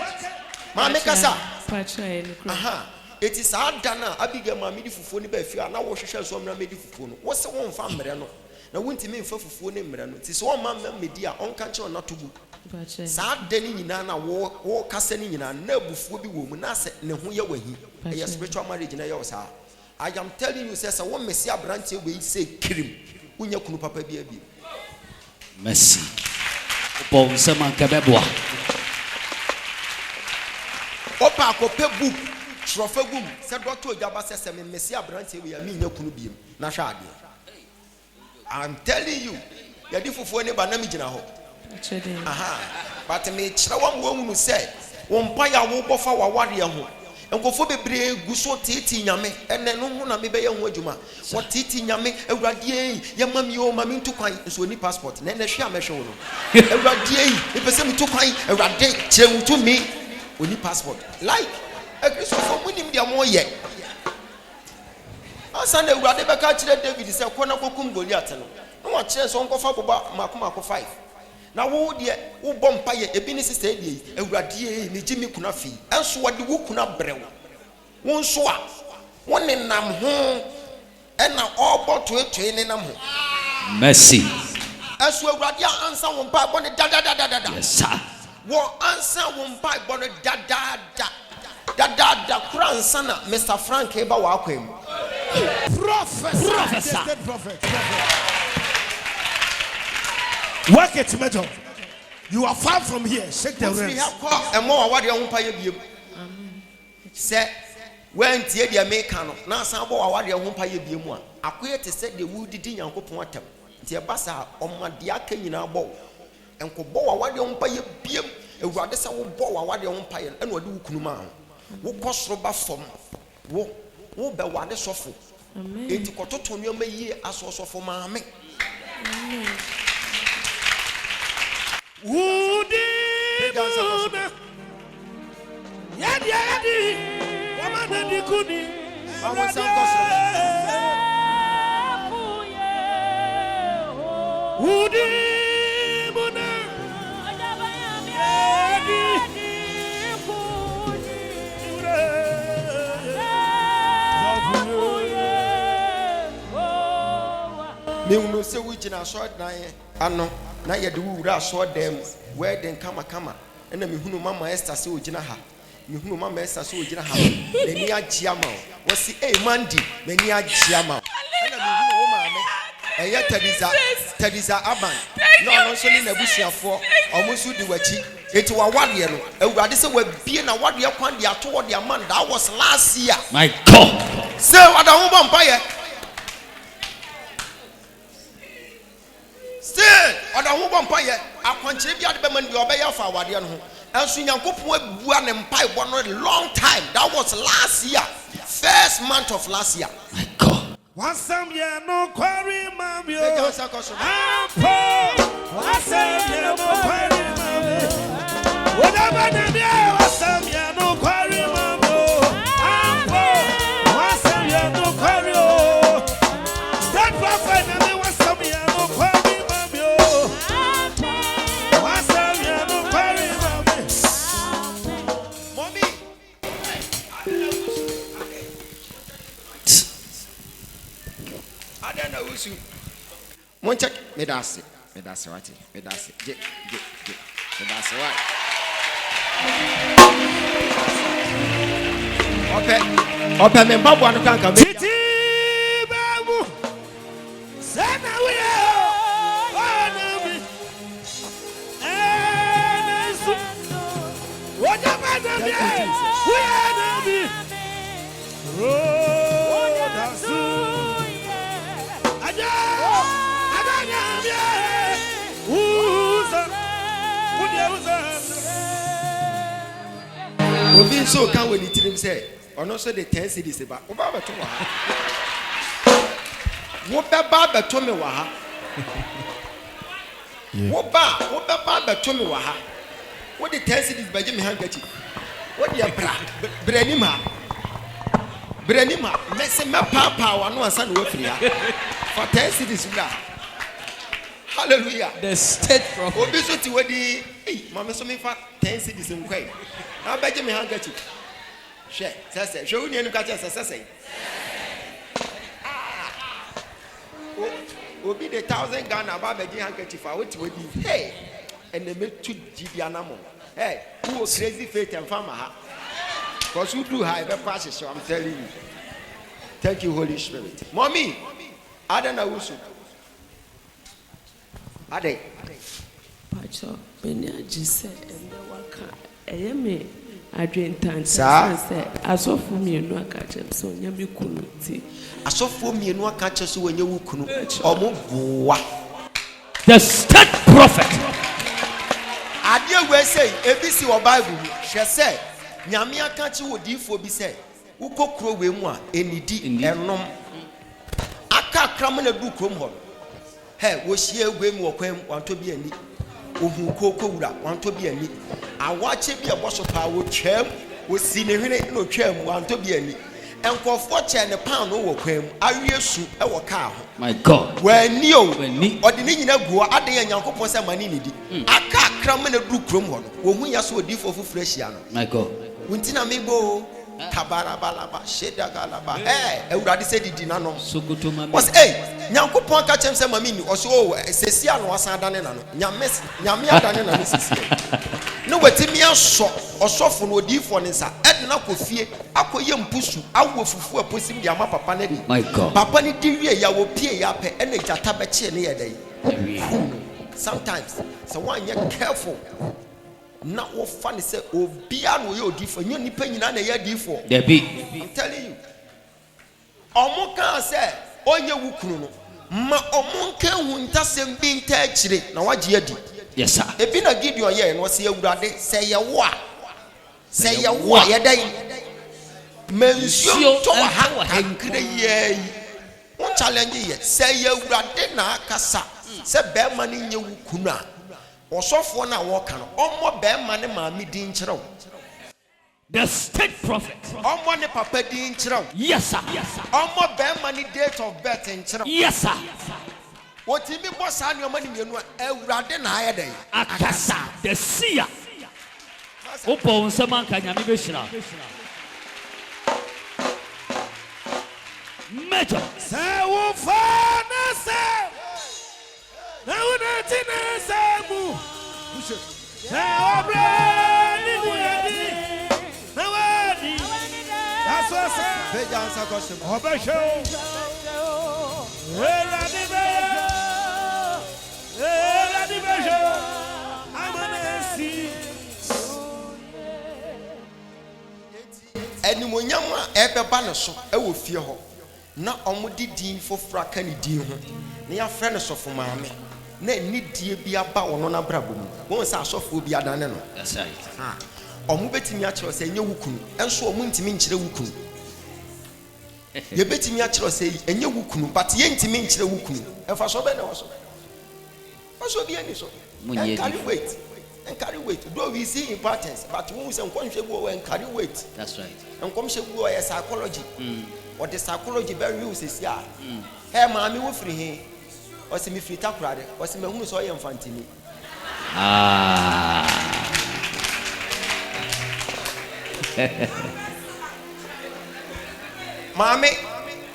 ma me kasa Mpacho. aha eti sa dana Abigail ma me di fufuo ni ba afie a na wo hwehwe so mra me di fufuo no wo se wo mfa mre no na wontimi mfa fufuo ne mre no ti se wo ma medi a onka che na togu sa dani nyina na wo kasa ni nyina na bufuo bi wo mu na se ne ho ye wahi e spiritual marriage na ye wo sa I am telling you say wo mesi abrante we say kirim unya kunu papa bi abi. Mercy. Bon sama kabeboa. Opa akope book trofe gum se Dr. Ogyaba se me mesi abrante we ya me nya kunu biem na hwa ade. I'm telling you, ya di fufuo ne ba na me gina ho. Aha. But me kira wa mo hunu se wo mpa ya wo bofa wa wade ho. Enkofo bebre guso titi nyame ene no hu na me be ye ho adwuma. Wo titi nyame awurade yi ye mami o mami ntu kwan so ni passport na hwe amehwe wo no. Awurade yi e pese me tu kwan awurade kire to me oni passport like a Christopher munim dia mo ye asa na awurade be ka kire David se ko na kokum Goliath no no kire so nkofa boba makomako 5 na wo de wo bompa ye ebi ni sister die awurade ye ni jimi kuna fi enso wode wo kuna brew wo nso a wo ne nam ho ena oboto etwe ne nam ho Mercy. enso awurade ansa wo mpa bo ne da. Yes sir. Wo answer won buy bono da kransa na Mr. Frank eba wa akwem. Professor. Work it, Major. You are far from here. Shake the rest. E mo wa wade ho pa ye biem. Se when tie dia meka no na san bo wa wade ho pa ye biem a akoye te se de wudidi Nyankopon atam. Tie basa omade aka nyina bo. Enko bo wa wade ho pa ye biem. Ewurade se wo bo wa wade ho pa ye ena wode wo kunu ma wo kosoro ba fom wo be wade sofo enti kototo nyoma yi asosofo ma me Udi buna yadi wamana dikuni Udi buna me unu se wo gina so dan ano na ye de wura so dem wedding kama ena me hunu mama Esther se wo gina ha me hunu mama Esther se wo gina ha na ni agia ma wo si mandi na ni agia ma ena me hunu wo mama eye Tadiza Aban no so ni na busuafo omusu di wachi eti wa wade no awurade se wa bie na wade kwan de ato wode aman that was last year. My God. Say wada ho bompa ye oda ho bompa ye akwankyere bia de bema ndi obeya fa awade no ho enso Nyankopon abua ne mpai bo no long time that was last year, first month of last year. My God. Wasam ye no quarry mamio Ampo wasam ye no quarry mamio Ogyaba na bia wasam ye no quarry mamio Ampo wasam ye no quarry o That prophet na me wasam ye no quarry mamio Wasam ye no quarry mamio mommy adana usu mon check me dase wati me dase je me dase wati ope me babu anu kanka me Titi babu sana we onami enesu Ogyaba na bia we onami oh dasu aja adanya bia uza obi so kan we ni tirim say ono so the 10 cities ba wo ba beto wa ha wo be ba beto me wa ha wo ba beto me wa ha wo the 10 cities ba je me hangachi wo de brenima me se me papa wa no ansa no afiri ha for 10 cities bra hallelujah The state prophet. obi so ti wadi mama so me fa 10 cities nkwai na ba je me hangachi she sese she uni enu ka che sese obi the 1000 Ghana ba be je hangachi fa what wadi hey and me tu jibia na mo hey who crazy faith and farmer ha cause you do high be pass so I'm telling you. Thank you Holy Spirit. Mommy adana usu Ade. Pacho, Benya just said, and the waka, a me, I drink time. Sir, I saw for me no catch him, so Yami Kunuti. I saw for me no catch us when you kunu. Omo. The state prophet. Adia we say, ABC or Bible, she said, Nyamia catch you would for be said. Uko kro we mwa, enidi, enom. Aka kramana du krom. Hey, was here we more want to be any. Uhu koko ura want to be any. I watch it be a boss of power cham was seen a no cham want to be any. And for 40 and a pound over quem, I real soup our cow. My God. When you or the Nina go out there and Yanko Posa Manini. I can't cram in a blue chrome one. When we are so different for freshiano. My God. Wintina Mibo. Kabarabalaba, Shedagalaba. Eh, everybody said it did not know. So good to my was Nyanko Ponka Champs and Mamini, or so, Ceciano was Sadanano, Yames, Yamia Danana. No, what Timia shot or soften would do for Nessa, Edna Kofi, Ako Yam Pushu, I will for pushing the Amapa Panedi. My God. Papani Diria, Yawo Pia Yape, and a Tabachi near day. Sometimes, so one you're careful. Not what funny say, oh, beyond your different, you need penny and a year different. There be. I'm telling you. Omoka say, oh, you wukunu. Ma omonka wunta sem bin tachire na wagye di. Yes, sir. E bi na Gideon ye no se awurade se ye wo a. Se ye wo a ye dan. Mensuo to ha hankire ye. Won challenge ye se ye awurade na akasa. Se be ma ne nye wukunu a. Osofo na wo ka no omo be ma ne ma mi din kire. The state prophet. Omo ne papa din kire. Yes, sir. Yes, sir. Omo be ma ne date of birth in kire. Yes, sir. What me boss and your money, Eurade na higher day. Akasa, the seer. Opo Saman Kanyami Bishra. Major. Sawu fana sa. Na unatina samu. Saobra ni wadi. Na wadi. That's what say. Big answer question. Obasho. Anymunyama ebeba no so e wo fie ho na omudi din fofra ka ni din ho na ya frɛ no sofo maame na nidie bi aba wono na brabo mu won sa asofo bi adane no. That's right. Omu betimi a kyerɛ sɛ enye wukunu enso omu ntimi nkyerɛ wukunu ye betimi a kyerɛ sɛ enye wukunu but ye ntimi nkyerɛ wukunu efa so be na wo so so bi ani so and carry weight though we see importance but we say nkonhwe go and carry weight. That's right. Nkomhwe go ya psychology or the psychology very use is ya hey maami wo free he o se me free Takoradi o se me hunu so ye mfantini maami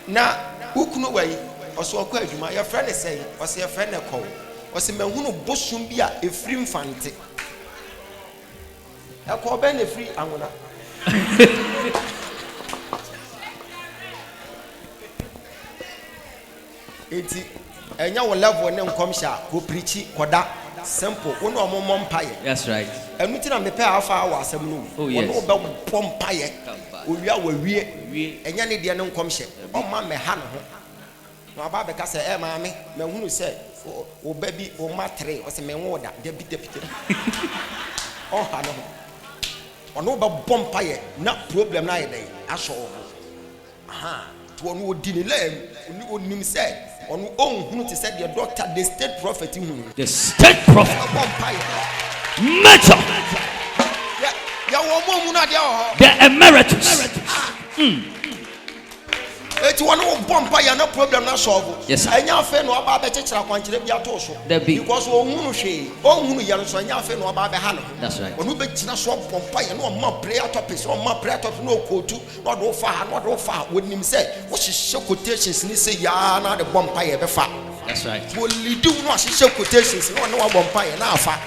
na ukunu wai o so akwa adwuma ya frɛ ne sɛ o se ya frɛ ne kɔ o se me hunu bosum bi a efri mfante akɔ bɛ ne free angona enti enya wo level ne nkomhya ko preachi koda simple wo no mommo mpaye. That's right. Enu ti na me pe afa awa asem no wo no be pompaye owia wawie enya ne de ne nkomhye o ma me ha no ho na ba be ka se e ma me hunu se wo ba bi wo matre o se me wo da de bi o ha no ono ba pompaye na problem na ye dey aso to ono odi ne lem oni onim se ono onhunu te said the doctor the state prophet hunu the state prophet Major. Ya wo mo mu na de ho The emeritus. eti wono wo bompa ya no problem na solve. Yes, sir. Enya afa no aba be kekera kwankere bia to so because onhunu hwe onhunu ya no so enya afa no aba be ha no. That's right. Onu be kina so bompa ya no ma prayer topics no ma prayer topics no kotu no do fa ha no do fa wonim say wo hihye quotations ni say ya na de bompa ya be fa. That's right. Wo lead no hihye quotations no wa bompa ya na afa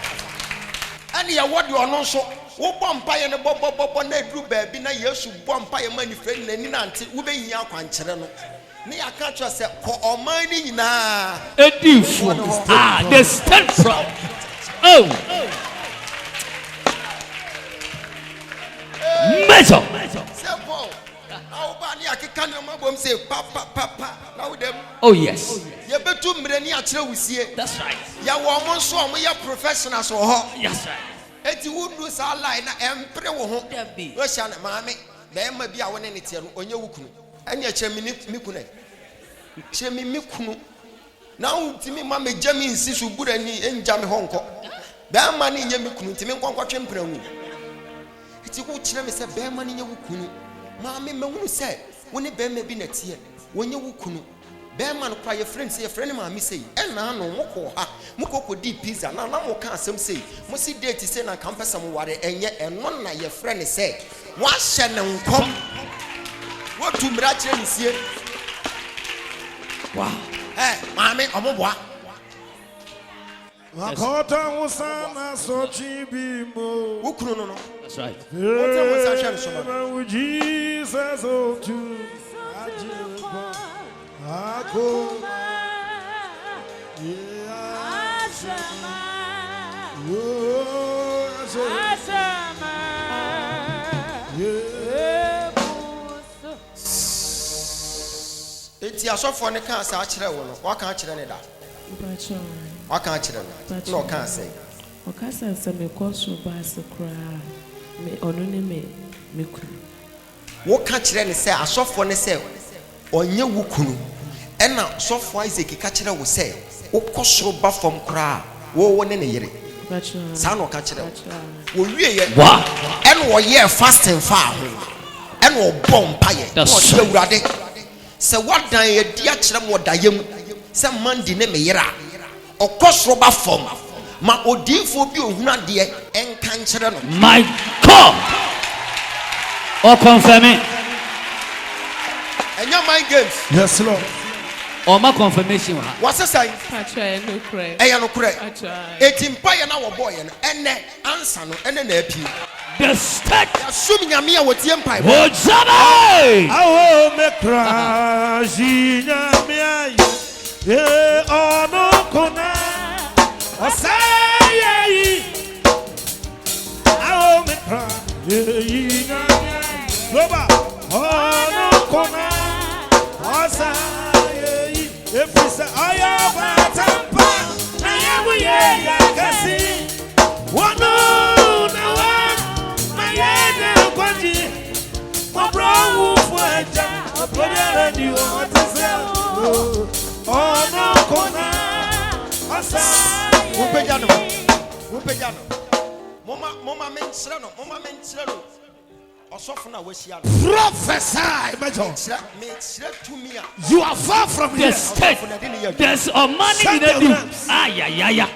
and ya what you no so wo bompa ya ne bobo na edru ba bi na Yesu bompa ya manifest na ni na ante wo be hia kwankere no Me I can't trust say ko oman ni nyina. Edifo. They stand proud. Oh. Measure. Say Paul. How ba ni akeka no mabom say papa na wo dem. Oh yes. Ye betu mre ni akere wusie. That's right. Ya wo mo so mo ye professionals wo ho. Yes right. Eti wo nu sa line na empre wo ho. Wo sha na maame. Be ma bi a wo ne ne tie no onye wukunu. Anya kire mi kunu. Kire mi kunu. Na untimi ma me jami nsi so burani enja me honko. Be ma ne nye mi kunu ntimi nkonkotwe mpranwu. Eti wo kire me se be ma ne nye wukunu. Maame me hunu se wo ne be ma bi na tie. Wonye wukunu. Be ma no kwa ye friend say ye friend maame sei. Ena no moko ha. Moko di pizza na mo ka asem sei. Mo si date say na kampesa mo ware enye eno na ye friend say. Wa hye ne nkom. Wo tu mra kire ni sie. Wow. Mami, omoboa. Akota usana so chibimo. Ukunu no. That's right. Jesus oh to Ajeba. Akoma. Asama. Asama. Eti asofo ne kan sa akire wo no. Wa kan akire ne da. Mpacho. Wa kan akire no. No kan say. O ka san se me koso ba se kra. Me onu ne me kunu. Wo kan akire ne say asofo ne say onye wukunu. Ena sofo Isaac ka akire wo say wo kosoro ba fam kra. Wo ne ne yire. Mpacho. Sa no ka akire wo. Wo wie ye. Wa. En wo ye fasting fa ho. En wo bom paye. Wo ye urade. Se wadan ye dia kire mo dayem se mandi ne me yira okosro ba fom ma odinfo bi ohuna de enkan kire no My God. Or confirming. Enya mind games. Yes Lord. Or my confirmation. What's say Mpacho e no kra. eya no kure Mpacho. etimpa ye na wo boy no ene ansa no ene na api The start. asum nyame a wotie mpai Ogyaba. Awo me krajinya me ayi. Ono kona. Osayi. Awo me krajinya me ayi. Loba. Ono kona. Osayi. Efisa Ogyaba tampa. Na yabu ye yakasi. Wano na wa. Mayede kwaji. Mabro fueja. Apodere di o tese. Oh no kona. Asa. wo peja no mama menchire no osofo na wahia no Prophesy, Major. me chire tumi a You are far from The here. start. There's a money in the room. Yeah.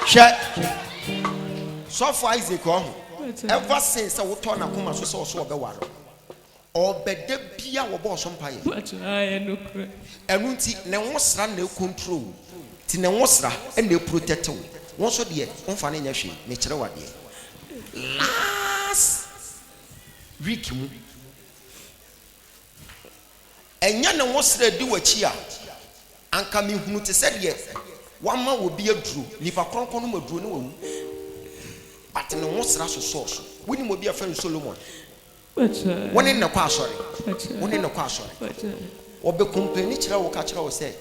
hwe sofo Isaac ho ever since wo to na koma so so obeware obede bia wo bo so mpaye Mpacho e no kra. enu nti ne nwosra na control ti ne nwosra e na protect wo won so de wonfa na nya hwe me kire wade last week mu enya ne nwosra di wachi a anka me hunu te se de wama wo bi aduru nipa kronkron no maduru ne wawu but ne nwosra so so woni mo bi afa Solomon Mpacho. woni ne kwa asori Mpacho. woni ne kwa asori Mpacho. obe complain kire wo ka kire wo se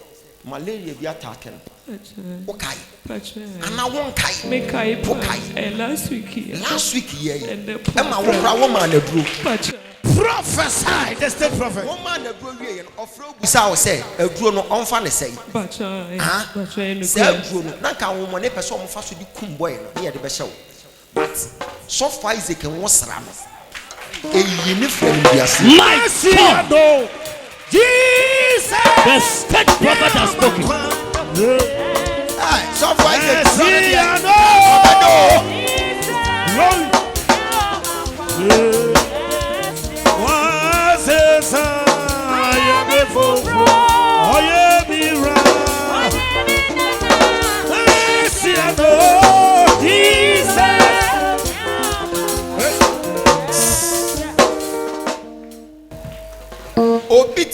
malaria bi attack no Mpacho. wo kai Mpacho. ana won kai Me kai wo kai last week here. last week ye And the e ma wo kra wo ma na duro Mpacho. Prophesy, the state prophet. wo ma na duro wie ye no ofro busa wo se aduro no onfa ne sei Mpacho. ah Mpacho e no se kra. aduro no na ka wo mo ne pese o mo fa so di kum boy no ye de be hye wo but so far Isaac wo sra no eyi ni from biase My God. No. Jesus. The state prophet has spoken. so far Isaac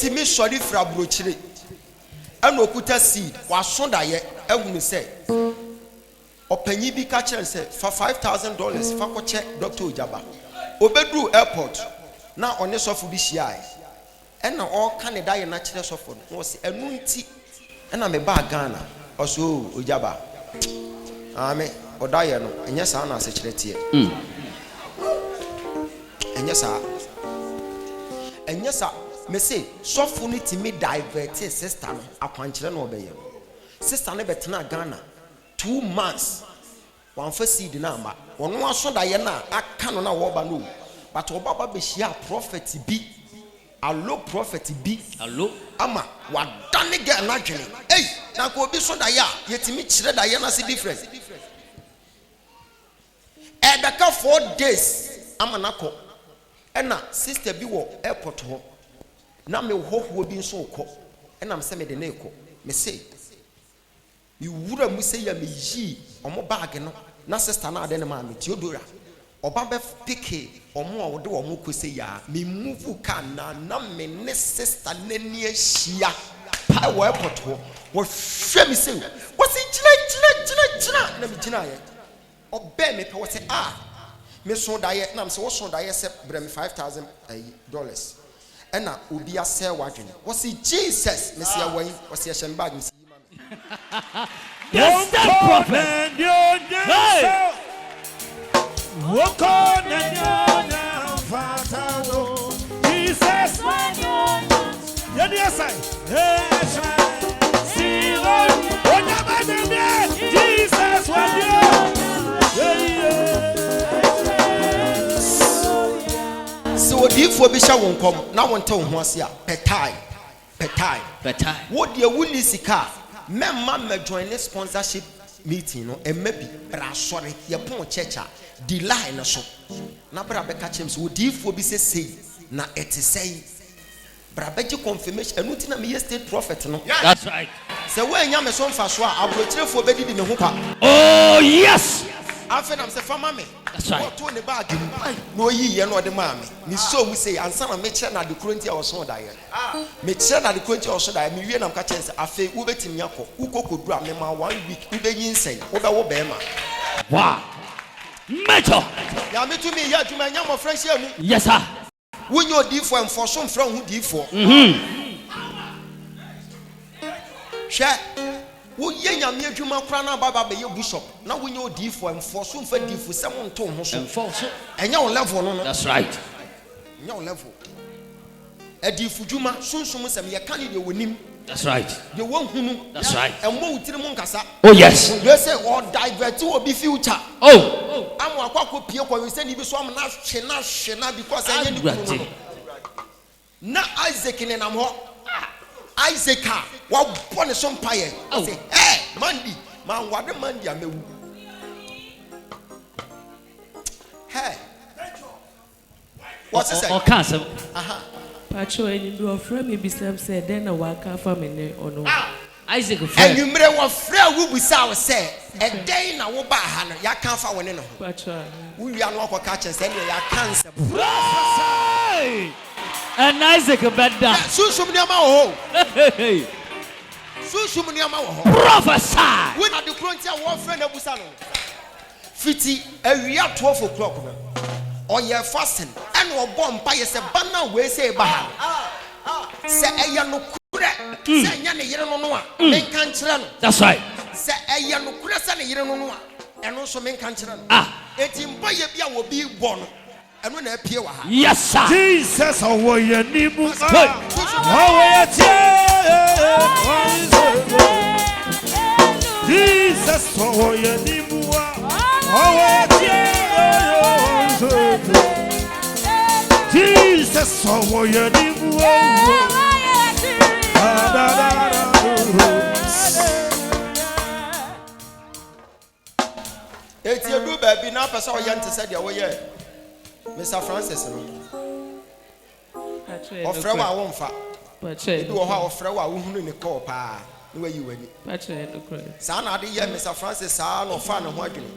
timi sori fra brochire ana okuta seed waso daye ehunu se opanyi bi ka kire se fa $5,000 fa ko che Dr. Ogyaba obedru airport na one sofo bi hia ena o Canada ye na kire sofo no se enu nti ena me ba Ghana oso Ogyaba ame odaye no enye sa na se kire tie enye sa me say sofo ni timi divert sister no akwankire no obeye sister no betena Ghana 2 months one for seed na amba ono aso da ye na aka no na wo ba no but obaba be hia prophet bi allo prophet bi allo ama wadane ge na dwene eh na ko obi so da ye a yetimi kire da ye na se different ebeka 4 days ama nako ena sister bi wo airport ho na me hoho bi nso ko ena me se me de na eko me say mi wura mu se ya me yi omo bag no na sister na ade na ma me Theodora oba be pike omo a wo de omo ko se ya me move ka na me ne sister nani ahia pa wo airport ho wo hwe me se wo se gina na me gina ye obe me pe wo se me so daye na me se wo so daye se brem $5,000 ena obi ase wadwene wo se Jesus me se ya wan wo se ya shem bag me se yi ma me Yes, that prophet. Hey. Jesus. so odifo bi sha won kom na won te ho ase a petai wo de wuni sika memma me join the sponsorship meeting no emabi bra sori ye pon checha delay na so na bra be ka chem so odifo bi say na etesei bra be ji confirmation enu ti na me state prophet no That's right. se we nya me so mfa so a abrochirefo be didi me ho pa Oh yes. afen am se fama me That's right. what to ne bag no yi ye no de ma me ni so mu say ansa na me kire na de kronti a wo so da ye me kire na de kronti a wo so da me wie na m ka kire se afi wo betimi yakọ ukokodu a me ma 1 week wo be yin sen wo be wo be ma Wow. Major. ya me to me ya adwuma nya mo friendship mu Yes sir. wonye odifo enforso mfra hu difo hwe wo ye nyame adwuma kra na baba be ye bishop na wonye odifo enforso mfa difo se mo nto ho so And false. enya on level no no That's right. enya on level adifo dwuma sunsum sem ye kan de wonim That's right. de won hunu That's right. emmo wutiri mu nkasa Oh yes. they say or divert obi future Oh. amu akwakọ pie kwa we say ni bi so am na hwe na because enye ni kunu no na Isaac ne nam ho Isaac a wa bone so mpaye say mandi man wade mandi amewu what is it Cancel. Pacho any do friend me be some said then a waka family or no. Isaac and friend. you mere wa frɛ wo busa wo sɛ ɛdɛn na wo ba ha no ya kan fa wo ne no ho Pacho. wo wia no akɔka kyɛ sɛ ne ya kan sɛ Hey. And Isaac better. susum nneɛma wɔ hɔ Hey. susum nneɛma wɔ hɔ Prophesy. wo na de kronti a wo frɛ na busa no fiti awia 12 o'clock no ɔyɛ fasting ɛna ɔbɔ mpa yɛ sɛ bana we sɛ ba ha sɛ ɛyɛ no kure sɛ nya ne yere no no a menka nkyerɛ no That's right. sɛ ɛyɛ no kure sɛ ne yere no no a ɛno nso menka nkyerɛ no eti mpa yɛ bi a wo bi bɔ no ɛno na apie wɔ ha Yes sir. Jesus, oh, you need more. Hey. Jesus, oh, you need more. Jesus, oh, you need more. eti edu baabi na apɛ sɛ ɔyɛ nte sɛ deɛ wɔyɛ Mr. Francis no Pacho. ɔfrɛ wo a womfa Pacho. ebi wɔ hɔ a ɔfrɛ wo a wohunu ne kɔɔ paa ne wayi w'ani Pacho no cry. saa na ade yɛ Mr. Francis saa na ɔfa ne ho adwene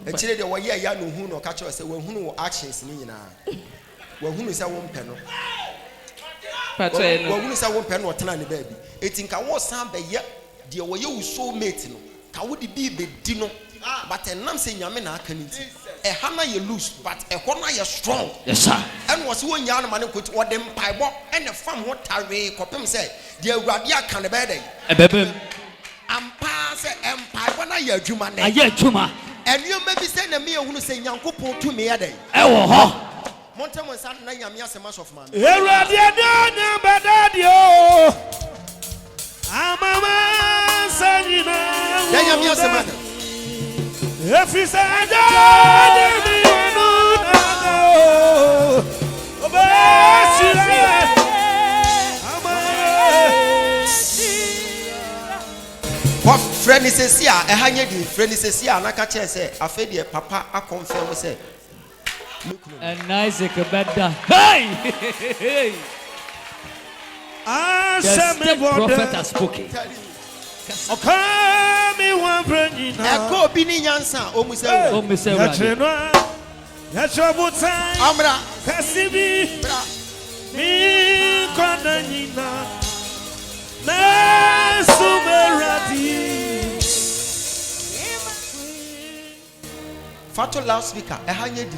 akyire deɛ wɔyɛ ya no hu no ɔka kyerɛ sɛ wahunu wɔ actions ne nyinaa wahunu sɛ wompɛ no wonu say wo pɛ no ɔtena ne baabi eti nka wo san bɛ yɛ de wo yɛ wo soulmate no ka wo de bi be di no but enam say nyame na aka ni ti e ha na ye loose but e ho na ye strong. Yes sir. And was wo nya no ma ne koti wo de mpaibɔ ene fam ho tare kopem say de awurade aka ne bɛdɛ Ebebem. ampa say mpaibɔ na ye adwuma ne Aye adwuma. enyo ma bi say na me ehunu say nyankopɔn tu me yɛdɛ Ewo ho. montem nsa na nyame asɛm of man Eradi adanya badadio. Amama sanyina. ya nyame asɛm ana Efisa adanya bionu na. Obesira. what friend is a ɛha nye di friend is a na ka kyerɛ sɛ afɛ deɛ papa akɔnfɛm sɛ And Isaac better. Hey! The state prophet has spoken. Okami wa branyina. ɛkɔ bi ni nyansa o mu sɛ Oh, Mr. Radi. Yachenwa. Yachobutai. amra Kasibi. bra Mi konanyina. Na sumerati. fato loudspeaker ɛha nye di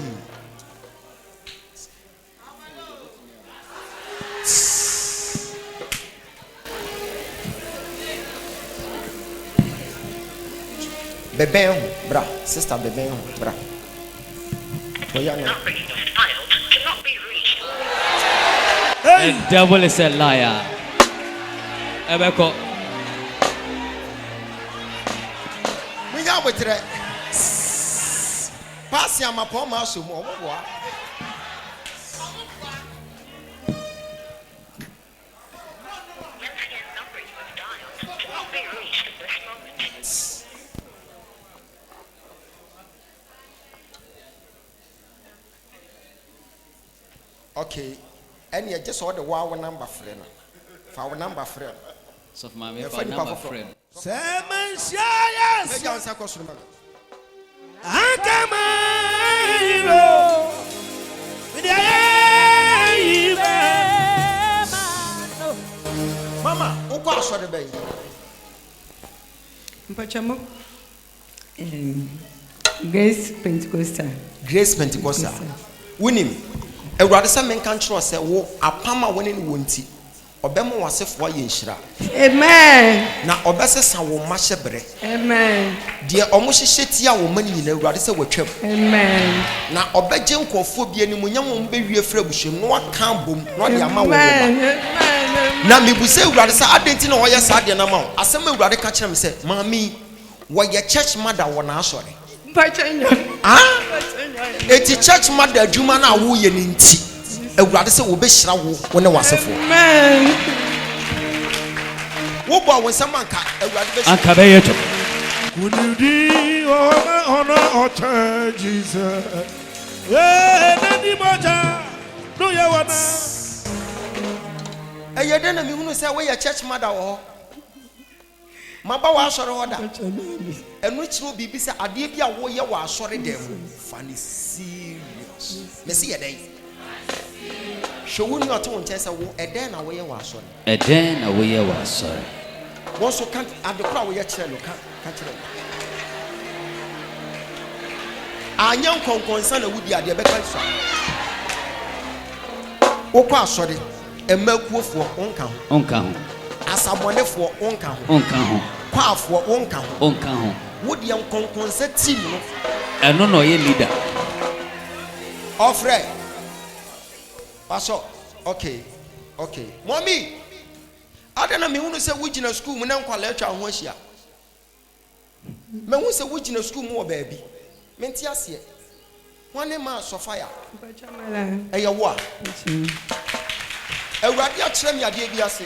bɛbɛn ho bra sister bɛbɛn ho bra oya no Number you have dialed cannot be reached. The devil is a liar. Ebeko. munya abotrɛ pass ya mapɔ ma so mu ɔmoboa Once again, number you have dialed cannot be reached at this moment. okay ɛne ɛgye sɛ ɔde wo number frɛ no fa wo number frɛ no So my Yeah, number funny papa from- friend. Semenshayas. ɛgya wo nsa kɔ soro ma no Akamairo. Midiayiba. mama wokɔ asɔre bɛyi Mpachamo. Grace Pentecostal. grace pentecostal wonim awurade sɛ menka nkyerɛ sɛ wo apam a wone ne wɔ nti ɔbɛma w'asefoɔ ayɛ nhyira Amen. na ɔbɛsesa wo mma hyɛ berɛ Amen. deɛ ɔmo hyehyɛ tia wo ma no nyina awurade sɛ watwam Amen. na ɔbɛgye nkɔɔfoɔ bi animuonyam wɔn bɛwie firi abusuam na waka bom na ɔde ama wo wo ba Amen. na mebusa awurade sɛ adɛn nti na ɔyɛ saa deɛ no ma wo asɛm a awurade ka kyerɛ me sɛ maame yi wɔyɛ church mother wɔ n'asɔre Mpachanyo. eti church mother adwuma no a woyɛ no nti awurade sɛ wɔbɛhyira wo ne w'asefoɔ Amen. wobɔ a wo nsɛm anka awurade bɛhyira Anka beyeto. Kunidi ona ocha Jesus. Nani moja. No ya wana. ɛyɛ dɛn na mehunu sɛ woyɛ church mother wɔ hɔ maba w'asɔre hɔ da ɛno kyerɛ wo biribi sɛ adeɛ bi a woyɛ wɔ asɔre dɛm mu fa ne serious mɛsi yɛ dɛn hwɛ wo nua ɔte wo nkyɛn sɛ wo ɛdɛn na woyɛ wɔ asɔre Eden na we are sorry. wɔn nso ka ade koro a woyɛ kyerɛ no ka kyerɛ no anyɛ nkɔnkɔnsa na wodi adeɛ bɛka nso wokɔ asɔre mmakuofoɔ wonka ho Onka ho. asabɔnefoɔ wonka ho Onka ho. kwaafoɔ wonka ho Onka ho. wodeɛ nkɔnkɔnsa team no Eno no ye leader. ɔfrɛ pasɔ okay mɔmi ada na mehunu sɛ wogyina skul mu na nkwalaa atwa ho ahyia mehu sɛ wogyina skul mu wɔ baabi mente aseɛ hwane ma sɔfaya Mpachamala. ɛyɛ wo a awurade akyerɛ me adeɛ bi ase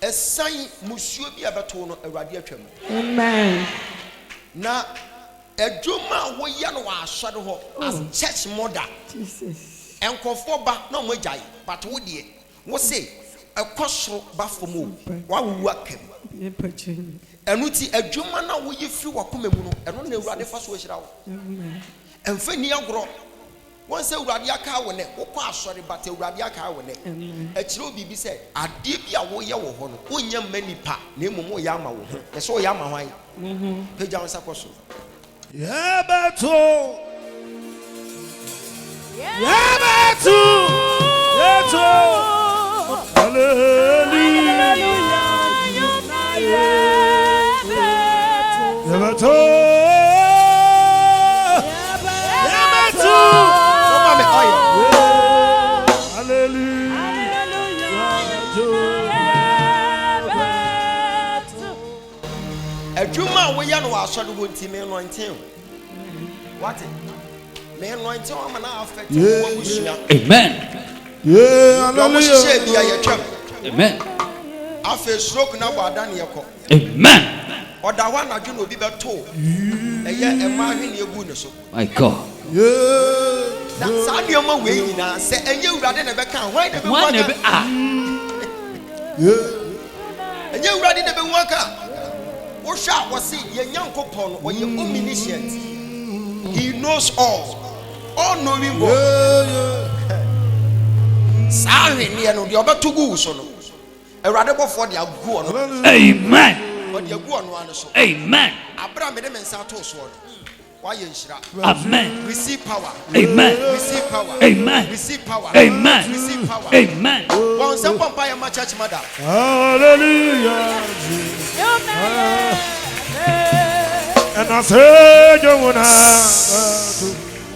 ɛsan musuo bi a bɛtoo no awurade atwa mu Amen. na adwuma a woyɛ no wɔ asɔre hɔ as church mother Jesus. nkɔfoɔ ba na ɔmo agyae but wo deɛ wo se ɛkɔ soro ba fam o wawowu akam Mpachanyo. ɛno ti adwuma no a woyɛ firi wakoma mu no ɛno na awurade fa so ahyira wo Amen. ɛmfa ni agorɔ One say Urade aka wo ne wo kwa asori but Urade aka wo ne e kire obi bi say ade bi a wo ye wo ho no onyam manipa na emom wo ya ama wo ho e so wo ya ama hwan peja won sakoso Yabato Yabato Yato Hallelujah Yabato Yabato mama oye adwuma wo ya no wa asori wo ntime anointing what me anointing o mana affect wo busua Amen. Yeah, hallelujah. Amen. Afe stroke na bo adan ye ko. Amen. Oda wa na dwo no bi beto. Eye ema hwe ne egu ne so. My God. Yeah. That sadioma we nyina se enye urade ne beka hwan ne be One waka. Yeah. Enye urade ne be waka. Wo sha wo se ye nyankopon wo ye omniscient. He knows all knowing God. Sorry, near no, the other two goose on a rather before the agu on. Amen. But the agu on one so. Amen. Abraham made them and Satos one. Why you Amen. receive power. Amen. Receive power. Amen. Receive power. Amen. Receive power. Amen. One some vampire my church mother. Hallelujah. And I say, you wanna.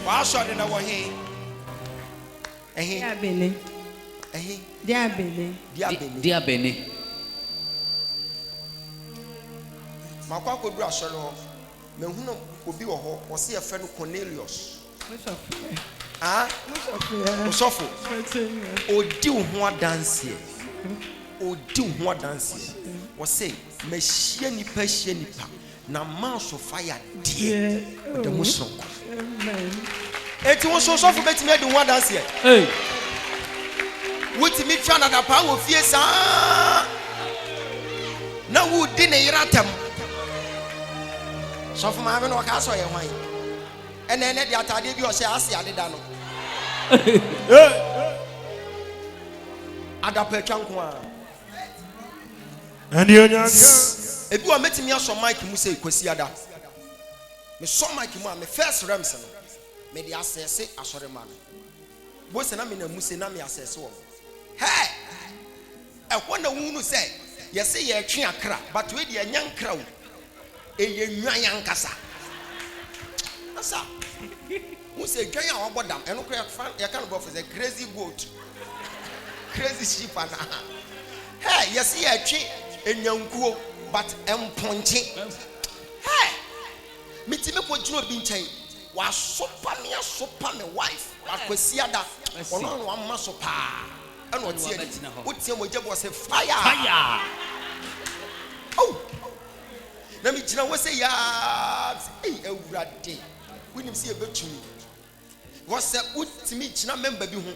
Why shot in our hand? Diabene. Diabene. Dear Benny. Makwa ko dura so no. Me hunu obi wo ho, wo se ye fe no Cornelius. Ah? Osofo. Odi wo ho adanse. Odi wo ho adanse. Wo se me hie nipa na man so fire die. The muslim. Amen. Eti wo so sofo betimi adi ho adanse. Hey. Wuti mi twa na da pa wo fie sa. Na wo di ne yiratam. Sofo ma me no ka so ye hwan. Ene ne di atade bi o se ase ade da no. Adapa twanko a. And you know, Ebi wa metimi aso mic mu say kwasi ada. Me so mic mu a me first rems no. Me di asese asore ma no. Bo se na me na mu se na me asese wo. Hey! E kwa na wunu say, ye say ye twe akra, but we di anya nkra wo. E ye nwan yankasa. Asa. Mu say dwan a obodam, eno kra ya kan go for the crazy goat. Crazy sheep ana. Hey, ye say ye twe enyankuo, but emponche. Hey! Mitime ko jino bi nchen. Wa sopa me wife. Wa kwasi ada. Ono no amma sopa. And what's here? What's here? Ogyaba was a fire. Fire. Oh. Let me tell you what say ya. Hey, Ewurade. We need to see a bit to me. What's that? What me? China member be home.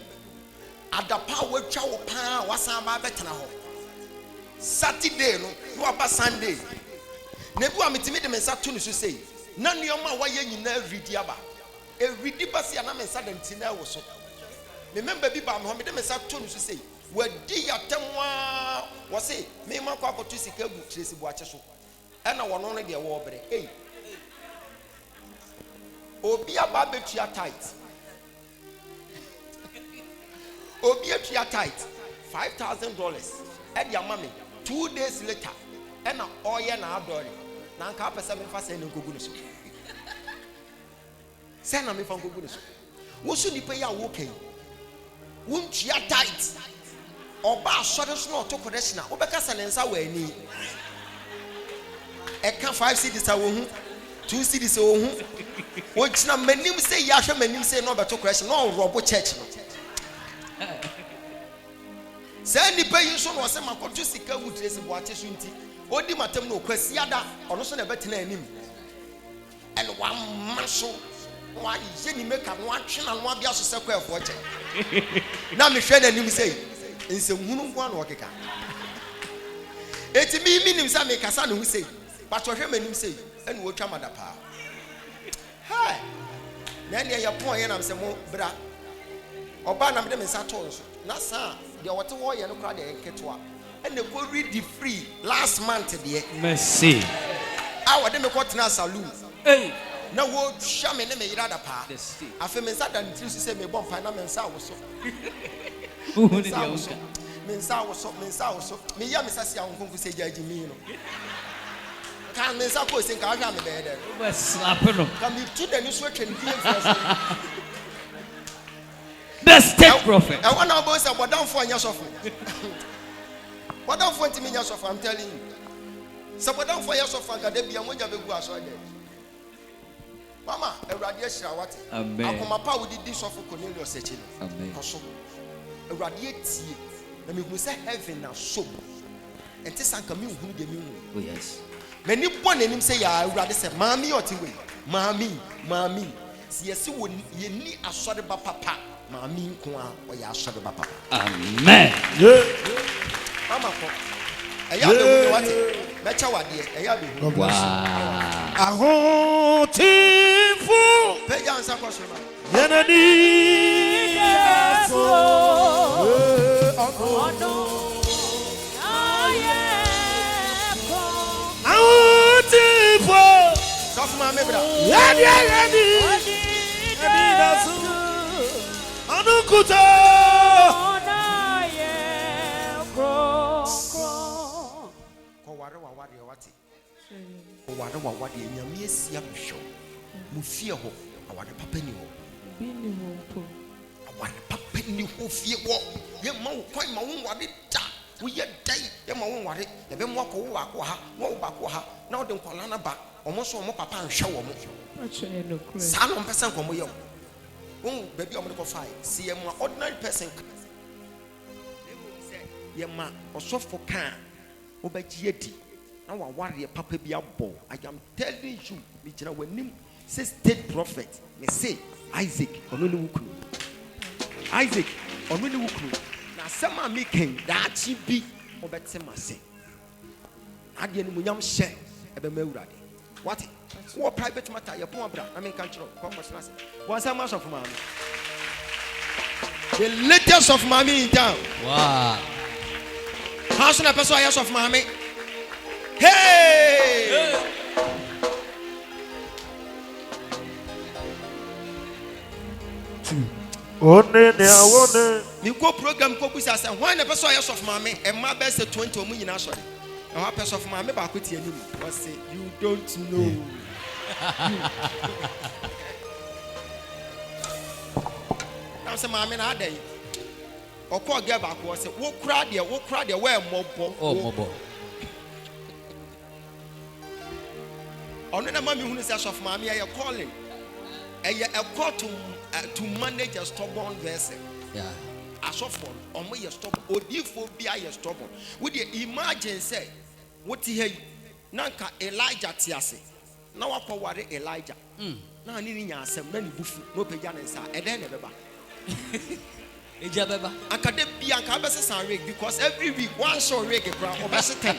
Adapa we travel pa. What's our better now? Saturday no. You are Sunday. Nebu amitimi de mensa tunu so say. Na nneoma wa ye nyina ridi aba. E ridi basi ana mensa de ntina wo so. Remember bi ba me ho me de mensa tunu so say. Wadi yatemwa wo say me ma kwa kotu sika gu tresi bu ache so. E na wono no de wo obere. Ei. Obi aba betua tight. Obi atua tight. $5,000. E de ama me 2 days later. E na oye na adore. Na nka pesa me fa se ne nkogu ne so. Se na me fa nkogu ne so. Wo so nipa ya wo kan. Wo ntua tight. Oba asore so na to connection. Wo beka se ne nsa wa ani. E ka 5 cedis a wo hu. 2 cedis wo hu. Wo kina manim se ya hwe manim se no beto connection. No robo church no. Se nipa yi so no se makoto sika wu tresi bo ache so nti. Odi matem no kwasi ada ono so na betena anim en wa maso wa ye ni make no atwe na no abia so se kwefo che na me hwe na anim sei nsem hunu nko na okeka eti mi nim sa me kasa no hu sei but hwe manim sei en wo twa madapa hai na ne ya pon ye na me se mo bra Oba na me dem nsa to nso. Na sa de wote wo ye no kra de enketo a. And they go read the free last month there. Mercy. I was them go to saloon. Hey. Now what show me me yira da pa. Afa me nsa da ntiri say me bon pa na me nsa wo so. Me nsa wo so. Me ya me sase a wonkonku say jaji mi no. Kan me nsa ko say ka hwa me be there. We slap no. Kan me tu da ni so atwa ni first. The state prophet. I want to boss about down for anya sofo. What down for ntimi nya sofo, I'm telling you. So what down for anya sofo ga de bia moja begu aso de. Mama, Ewurade ahira wate. Amen. Akoma pa wo di sofo Cornelius echi no. Amen. Koso. Ewurade etie. Na me hu say heaven na so. Enti sanka me hu de me hu. Oh yes. Many born nanim say ya Ewurade say mami oti we. Mami. Si yesi wo ye ni asore ba papa. Mami nko a o ya asore ba papa. Amen. Mama ko. Eya be hu wate. Mecha wade eya be hu. Wow. Ahotifu. Peja ansa kwa so na. Yanadi. Ahotifu. Sofu ma me bra. Yadi. Dasu. Anukuta. Wa wade nyame asia hwo mu fie ho awade papa ni ho bi ni ho po awade papa ni ho fie wo ye ma wo kwan ma wo wade da wo ye dai ye ma wo wade ye be mo akọ wo akọ ha wo ba akọ ha na wo de nkwala na ba omo so omo papa nhwe wo mo ache no kure sa no mpesa nkomo ye wo baby omo de ko fai si ye ma ordinary person ye ma osofo kan wo ba giedi na wa warrior papa bi abo. I am telling you, me jina wanim say state prophet. Me say Isaac onu ni wukru. Isaac onu ni wukru. Na sama mi ken da chi bi obetse mase. Ade ni munyam hye ebe ma Awurade. What? Wo private matter ye pon abra na me kan chiro. Come question say. One say mass of man. The latest of mommy in town. Wow. How soon a person yes of mommy? Hey! One. You go program ko kusa say when the person yes of mommy e ma be say 20 omu nyina sorry. And one person of mommy ba kweti anim. What say you don't know. Now say mommy na dey. Okọ ge ba ko say wo kura de we mobo. Oh mobo. Ono na mami hunu say of mommy are calling. A call to manage a stubborn vessel. Yeah. As of one, omo ye stubborn. Odifo bia ye stubborn. We dey imagine say what he nanka Elijah tiase. Na wakọ ware Elijah. Na ani ni nya asem na ni bufu no pagya ne nsa. E den ne beba. Eja beba. Akade bia anka abese san rig because every week one show rig bra obese 10.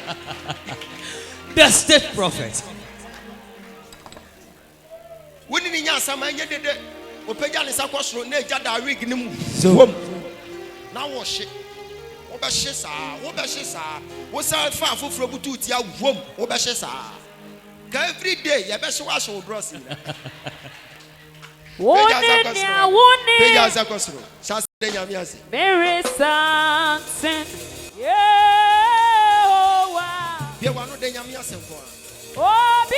The state prophet. When ni nya asem anya dede opagya ne nsa kwosoro na eja da rig ni mu. So Na wo hye. Wo be hye saa. Wo sa fa afoforo butu tia wom. Wo be hye saa. Every day you be hye wa show bros. Peja za kosoro. Shase nyame ase. There is something. Yeah. Bia wa no de nyame ase nko a. Oh, be